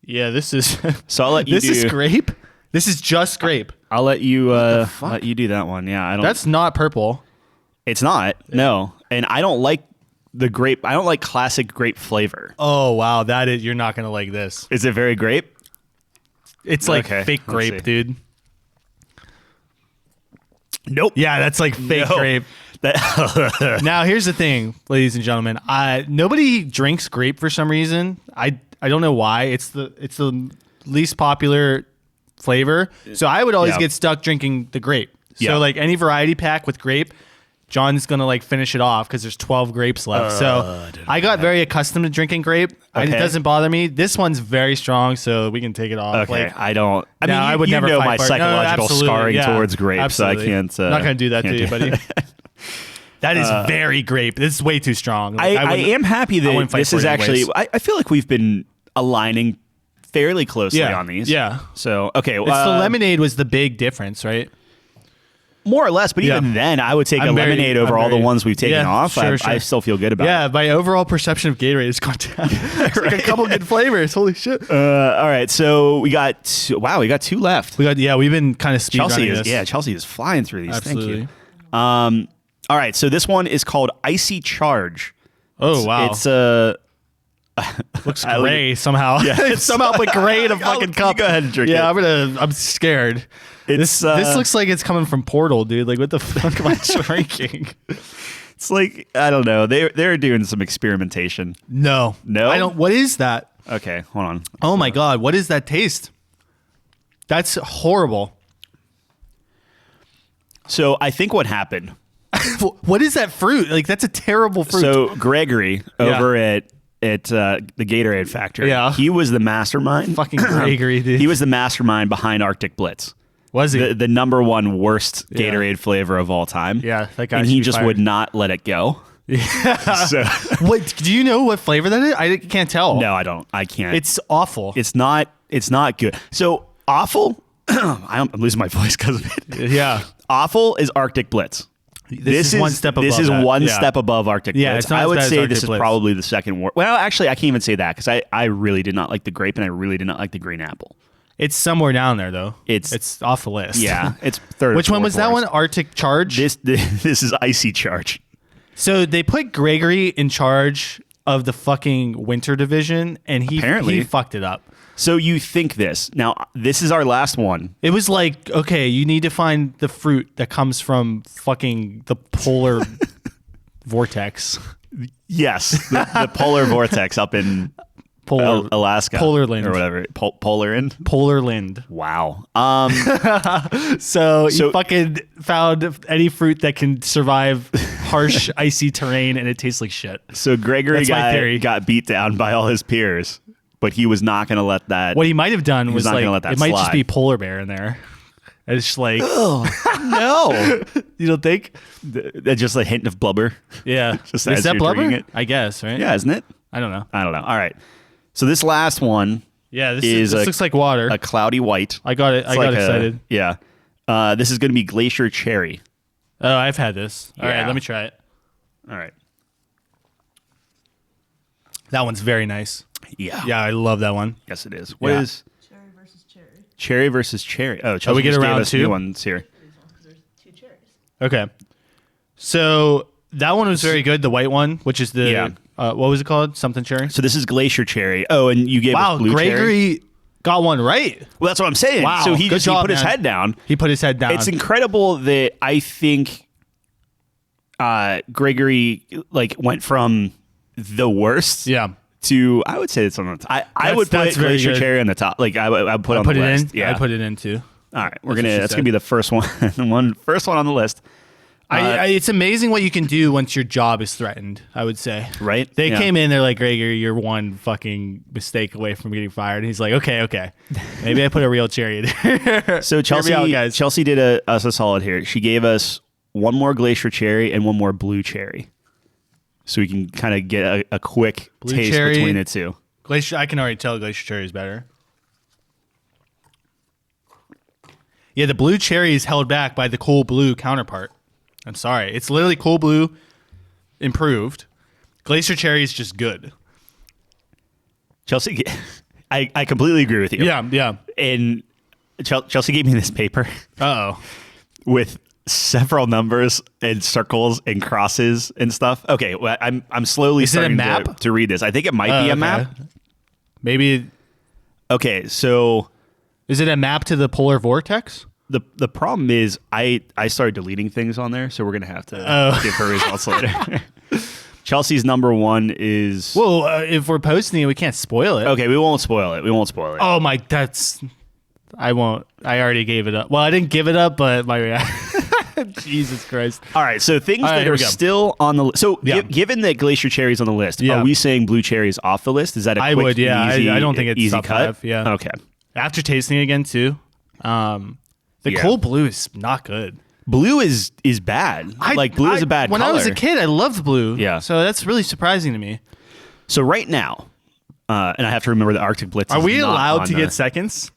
Yeah, this is. So I'll let you. This is grape. This is just grape. I'll let you. Let you do that one. Yeah, I don't. That's not purple. It's not. No, and I don't like the grape. I don't like classic grape flavor. Oh wow, you're not gonna like this. Is it very grape? It's like fake grape, dude. Nope. Yeah, that's like fake grape. Now here's the thing, ladies and gentlemen. Nobody drinks grape for some reason. I don't know why. It's the least popular flavor. So I would always get stuck drinking the grape. So like any variety pack with grape, John's gonna like finish it off because there's 12 grapes left. So I got very accustomed to drinking grape. It doesn't bother me. This one's very strong, so we can take it off. Okay, like, I don't. I mean, I would never know fight my for it. psychological scarring towards grape, absolutely. so I can't. I'm not gonna do that to you, buddy. That is very grape. This is way too strong. Like, I am happy that this is actually. I feel like we've been aligning fairly closely on these. Yeah. So okay, it's the lemonade was the big difference, right? More or less, but even then, I would take a lemonade over all the ones we've taken off. Sure. I still feel good about it. Yeah, my overall perception of Gatorade has gone down. It's like a couple good flavors. Holy shit. All right, so we got two left. We've been kind of speedrunning this. Yeah, Chelsea is flying through these. Absolutely. Thank you. All right, so this one is called Icy Charge. Oh, wow. It's looks gray somehow. Yeah, it's somehow put gray in a fucking cup. Go ahead and drink it. Yeah, I'm scared. This looks like it's coming from Portal, dude. Like, what the fuck am I drinking? It's like, I don't know. They're doing some experimentation. No. I don't. What is that? Okay, hold on. Oh my God, what is that taste? That's horrible. So I think what happened. What is that fruit? Like, that's a terrible fruit. So Gregory over at the Gatorade factory, he was the mastermind. Fucking Gregory, dude. He was the mastermind behind Arctic Blitz. Was he? The number one worst Gatorade flavor of all time. Yeah, that guy. And he just would not let it go. Yeah. So, what? Do you know what flavor that is? I can't tell. No, I don't. I can't. It's awful. It's not good. So awful. I'm losing my voice because of it. Yeah. Awful is Arctic Blitz. This is one step above. This is one step above Arctic Blitz. It's not I would say this is probably the second worst. Well, actually, I can't even say that because I really did not like the grape and I really did not like the green apple. It's somewhere down there though. It's off the list. Yeah, it's third. Which one was that one? Arctic Charge. This is Icy Charge. So they put Gregory in charge of the fucking winter division, and he fucked it up. So you think this. Now, this is our last one. It was like, okay, you need to find the fruit that comes from fucking the polar vortex. Yes, the polar vortex up in Alaska. Polarland. Or whatever. Polarland? Polarland. Wow. So you fucking found any fruit that can survive harsh, icy terrain, and it tastes like shit. So Gregory got beat down by all his peers. But he was not going to let that. What he might have done was like, it might just be polar bear in there. It's just like, no. You don't think? That's just a hint of blubber. Yeah. Just is that blubber? It. I guess, right? Yeah, isn't it? I don't know. All right. So this last one. Yeah, this looks like water. A cloudy white. I got it. I got excited. Yeah. This is going to be Glacier Cherry. Oh, I've had this. All right, let me try it. All right. That one's very nice. Yeah. Yeah, I love that one. Yes, it is. What is cherry versus cherry? Cherry versus cherry. Oh, Chelsea we get just around gave us two new ones here. There's two cherries. Okay. So that one was very good. The white one, which is the what was it called? Something cherry. So this is Glacier Cherry. Oh, and you gave us blue Gregory cherry? got one right. Well, that's what I'm saying. Wow. So he Good job, put his man. head down. He put his head down. It's incredible that I think Gregory like went from the worst to, I would say it's on the top. I would put Glacier Cherry on the top. Like I would put on the list. Yeah. I put it in too. All right. That's gonna be the first one. First one on the list. It's amazing what you can do once your job is threatened, I would say. Right? They came in, they're like, Gregory, you're one fucking mistake away from getting fired. And he's like, okay. Maybe I put a real cherry in there. So Chelsea did us a solid here. She gave us one more Glacier Cherry and one more Blue Cherry. So we can kind of get a quick Blue taste cherry, between the two. Glacier, I can already tell Glacier Cherry is better. Yeah, the Blue Cherry is held back by the Cool Blue counterpart. I'm sorry. It's literally Cool Blue improved. Glacier Cherry is just good. Chelsea, I completely agree with you. Yeah. And Chelsea gave me this paper. Uh-oh. With several numbers and circles and crosses and stuff. Okay, well, I'm slowly starting to read this. I think it might be a map. Maybe. Okay, so is it a map to the polar vortex? The problem is I started deleting things on there, so we're gonna have to give her results later. Chelsea's number one is. Well, if we're posting it, we can't spoil it. Okay, we won't spoil it. Oh my, I won't. I already gave it up. Well, I didn't give it up, but my reaction. Jesus Christ. All right, so things that are still on the list. So given that Glacier Cherry's on the list, are we saying Blue Cherry's off the list? Is that a quick, would, yeah. easy, I don't think it's easy top cut? 5. Yeah. Okay. After tasting it again too, the Cool Blue is not good. Blue is bad. Blue is a bad when color. I was a kid, I loved blue. Yeah. So that's really surprising to me. So right now, and I have to remember the Arctic Blitz. Are we allowed to get seconds?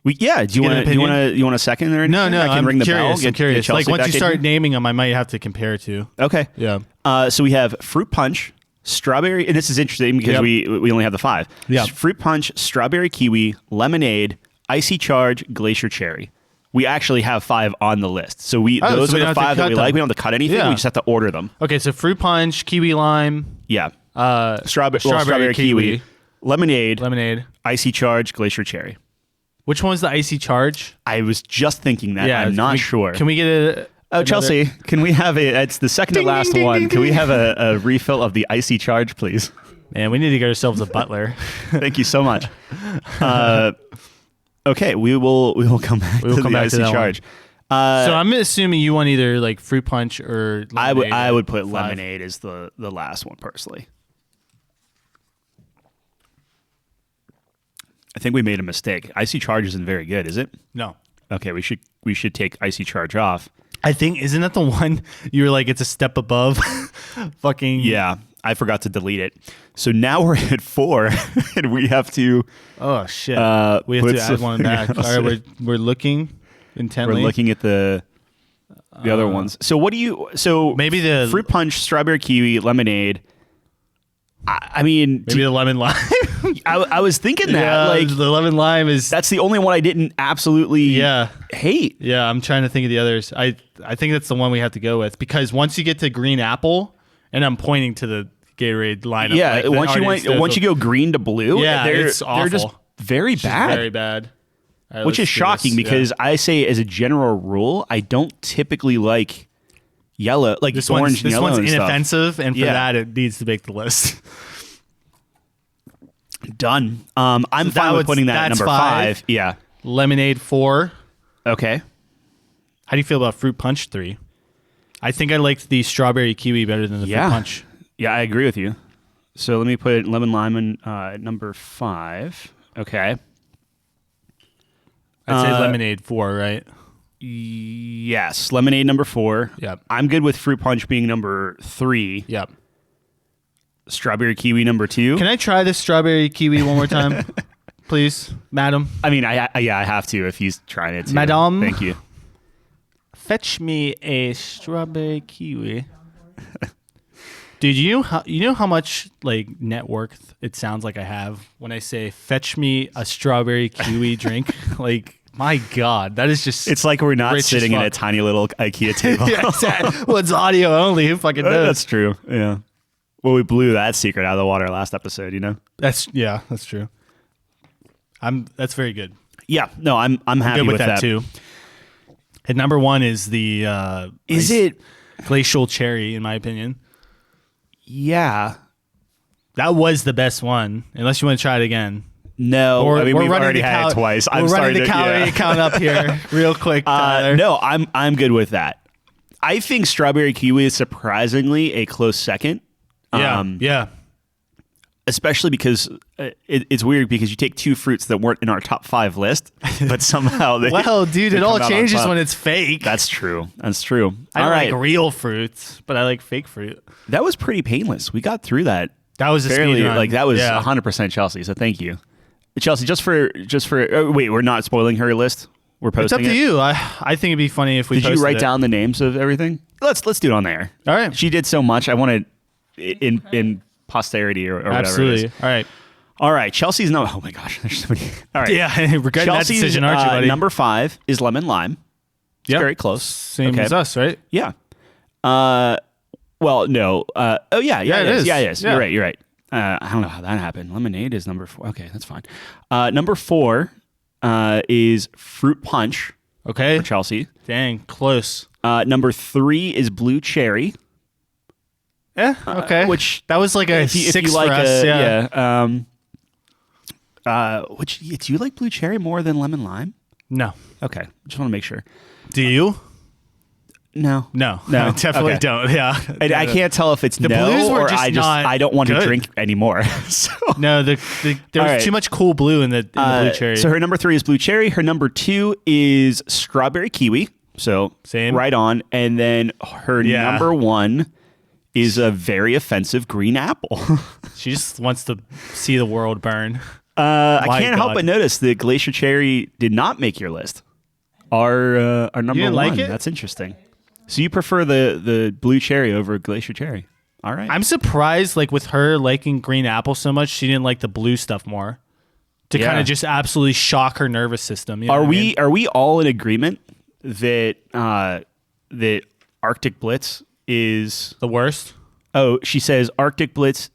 Do you want a second or anything? No. I can I'm ring the curious. bell. I'm curious. Chelsea Like once you back start in. naming them, I might have to compare to. Okay. Yeah. So we have fruit punch, strawberry. And this is interesting because we only have the 5. Yeah. Fruit punch, strawberry kiwi, lemonade, icy charge, glacier cherry. We actually have 5 on the list. So those are the 5 that we like. We don't have to cut anything. Yeah. We just have to order them. Okay, so fruit punch, kiwi lime. Yeah. Strawberry kiwi, lemonade, icy icy charge, glacier cherry. Which one's the icy charge? I was just thinking that. I'm not sure. Can we get a? Oh, Chelsea, can we have it's the second to last one. Can we have a refill of the icy charge, please? Man, we need to get ourselves a butler. Thank you so much. Okay, we will come back to the icy charge. So I'm assuming you want either like fruit punch or lemonade. I would put lemonade as the last one personally. I think we made a mistake. Icy charge isn't very good, is it? No. Okay, we should take icy charge off. I think isn't that the one you were like it's a step above? Fucking yeah. I forgot to delete it. So now we're at 4, and we have to. Oh shit! We have to add one back. All right, we're looking intently. We're looking at the other ones. So what do you? So maybe the fruit punch, strawberry kiwi, lemonade. I mean, maybe the lemon lime. I was thinking that like the lemon lime is. That's the only one I didn't absolutely hate. Yeah, I'm trying to think of the others. I think that's the one we have to go with because once you get to green apple. And I'm pointing to the Gatorade lineup. Yeah, like once you go green to blue, it's awful. They're just very bad. Very bad. Right, which is shocking because I say as a general rule, I don't typically like yellow, like this orange and yellow. This one's and inoffensive, stuff. and for that, it needs to make the list. Done. I'm fine with putting that at number 5. Yeah. Lemonade 4. Okay. How do you feel about fruit punch 3? I think I liked the strawberry kiwi better than the fruit punch. Yeah, I agree with you. So let me put lemon lime at number 5. Okay. I'd say lemonade 4, right? Yes, lemonade number 4. Yep. I'm good with fruit punch being number 3. Yep. Strawberry kiwi number 2. Can I try this strawberry kiwi one more time, please, madam? I mean, I have to if he's trying it. Madam. Thank you. Fetch me a strawberry kiwi. Dude, you know how much like net worth it sounds like I have when I say fetch me a strawberry kiwi drink? Like, my God, that is just it's like we're not sitting at a tiny little IKEA table. Yeah, exactly. Well, it's audio only. Who fucking knows? That's true. Yeah. Well, we blew that secret out of the water last episode, you know? That's true. That's very good. Yeah, no, I'm happy Good with that too. At number one is the glacial cherry, in my opinion. Yeah. That was the best one, unless you want to try it again. No, We've already had it twice. We're running the calorie count up here real quick, Tyler. No, I'm good with that. I think strawberry kiwi is surprisingly a close second. Yeah. Especially because it's weird because you take two fruits that weren't in our top 5 list, but somehow they. Well, dude, it all changes when it's fake. That's true. I don't like real fruits, but I like fake fruit. That was pretty painless. We got through that. That was a speed run. That was 100% Chelsea. So thank you, Chelsea. Just for. Wait, we're not spoiling her list. We're posting. It's up to you. I think it'd be funny if we. Did you write down the names of everything? Let's do it on there. All right. She did so much. I wanted in posterity or whatever. Absolutely. All right. Chelsea's no. Oh my gosh. There's so many. All right. Yeah. Regretting that decision, aren't you, buddy? Number 5 is lemon lime. It's very close. Same as us, right? Yeah. Well, no. Yeah, it is. Yeah, it is. Yeah. You're right. I don't know how that happened. Lemonade is number 4. Okay, that's fine. Number 4 is fruit punch. Okay. For Chelsea. Dang, close. Number 3 is blue cherry. Yeah. Okay. Which that was like a 6 for us. Do you like blue cherry more than lemon lime? No. Okay. Just want to make sure. Do you? No. I definitely don't. Yeah. I can't tell if it's the blues were just I don't want to drink anymore. So. No, there was too much cool blue in the blue cherry. So her number 3 is blue cherry. Her number 2 is strawberry kiwi. So same. Right on. And then her number 1 is a very offensive green apple. She just wants to see the world burn. I can't help but notice that glacier cherry did not make your list. Our number 1. Like it? That's interesting. So you prefer the blue cherry over glacier cherry? All right. I'm surprised, like with her liking green apple so much, she didn't like the blue stuff more. To kind of just absolutely shock her nervous system. You know are we all in agreement that that Arctic Blitz is the worst? Oh, she says Arctic Blitz.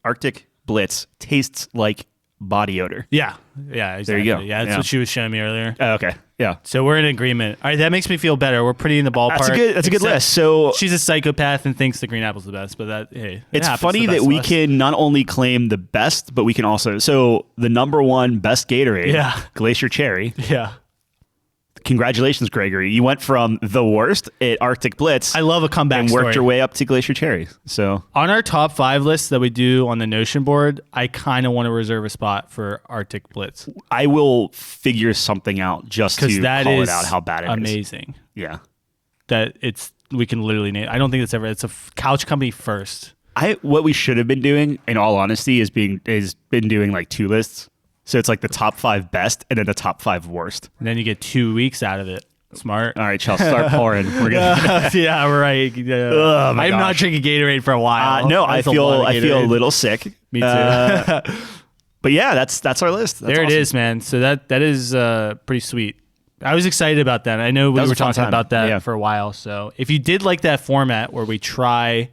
Arctic Blitz tastes like body odor. Yeah, exactly. There you go. Yeah, that's what she was showing me earlier. Oh, okay, yeah. So we're in agreement. All right, that makes me feel better. We're pretty in the ballpark. That's a good list. So she's a psychopath and thinks the green apple's the best, but it's funny that we can not only claim the best, but we can also the number 1 best Gatorade, Glacier Cherry. Yeah. Congratulations, Gregory. You went from the worst at Arctic Blitz. I love a comeback and story. Worked your way up to Glacier Cherry. So on our top 5 list that we do on the Notion board, I kind of want to reserve a spot for Arctic Blitz. I will figure something out just to call it out how bad it is. Amazing. Yeah. That we can literally name. I don't think it's a couch company first. What we should have been doing, in all honesty, is been doing like 2 lists. So it's like the top 5 best and then the top 5 worst. And then you get 2 weeks out of it. Smart. All right, Chelsea, start pouring. We're gonna. Yeah, right. I'm not drinking Gatorade for a while. No, I feel a little sick. Me too. But yeah, that's our list. That's awesome. It is, man. So that is pretty sweet. I was excited about that. I know we were talking about that for a while. So if you did like that format where we try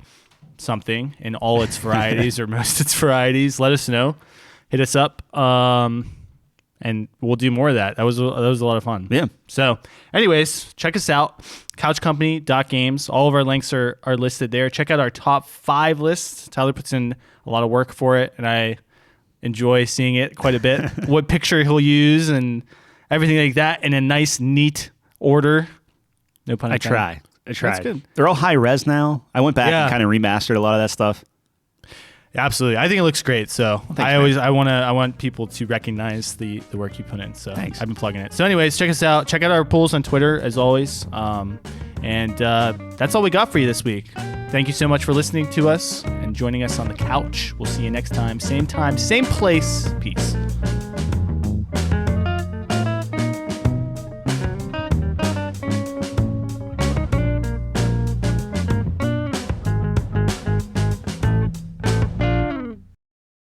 something in all its varieties or most its varieties, let us know. Hit us up, and we'll do more of that. That was a lot of fun. Yeah. So, anyways, check us out, couchcompany.games. All of our links are listed there. Check out our top 5 lists. Tyler puts in a lot of work for it, and I enjoy seeing it quite a bit. What picture he'll use and everything like that in a nice, neat order. No pun intended. I try. That's good. They're all high res now. I went back and kind of remastered a lot of that stuff. Absolutely. I think it looks great. So I want people to recognize the work you put in. So thanks. I've been plugging it. So anyways, check us out. Check out our polls on Twitter as always. And that's all we got for you this week. Thank you so much for listening to us and joining us on the couch. We'll see you next time. Same place. Peace.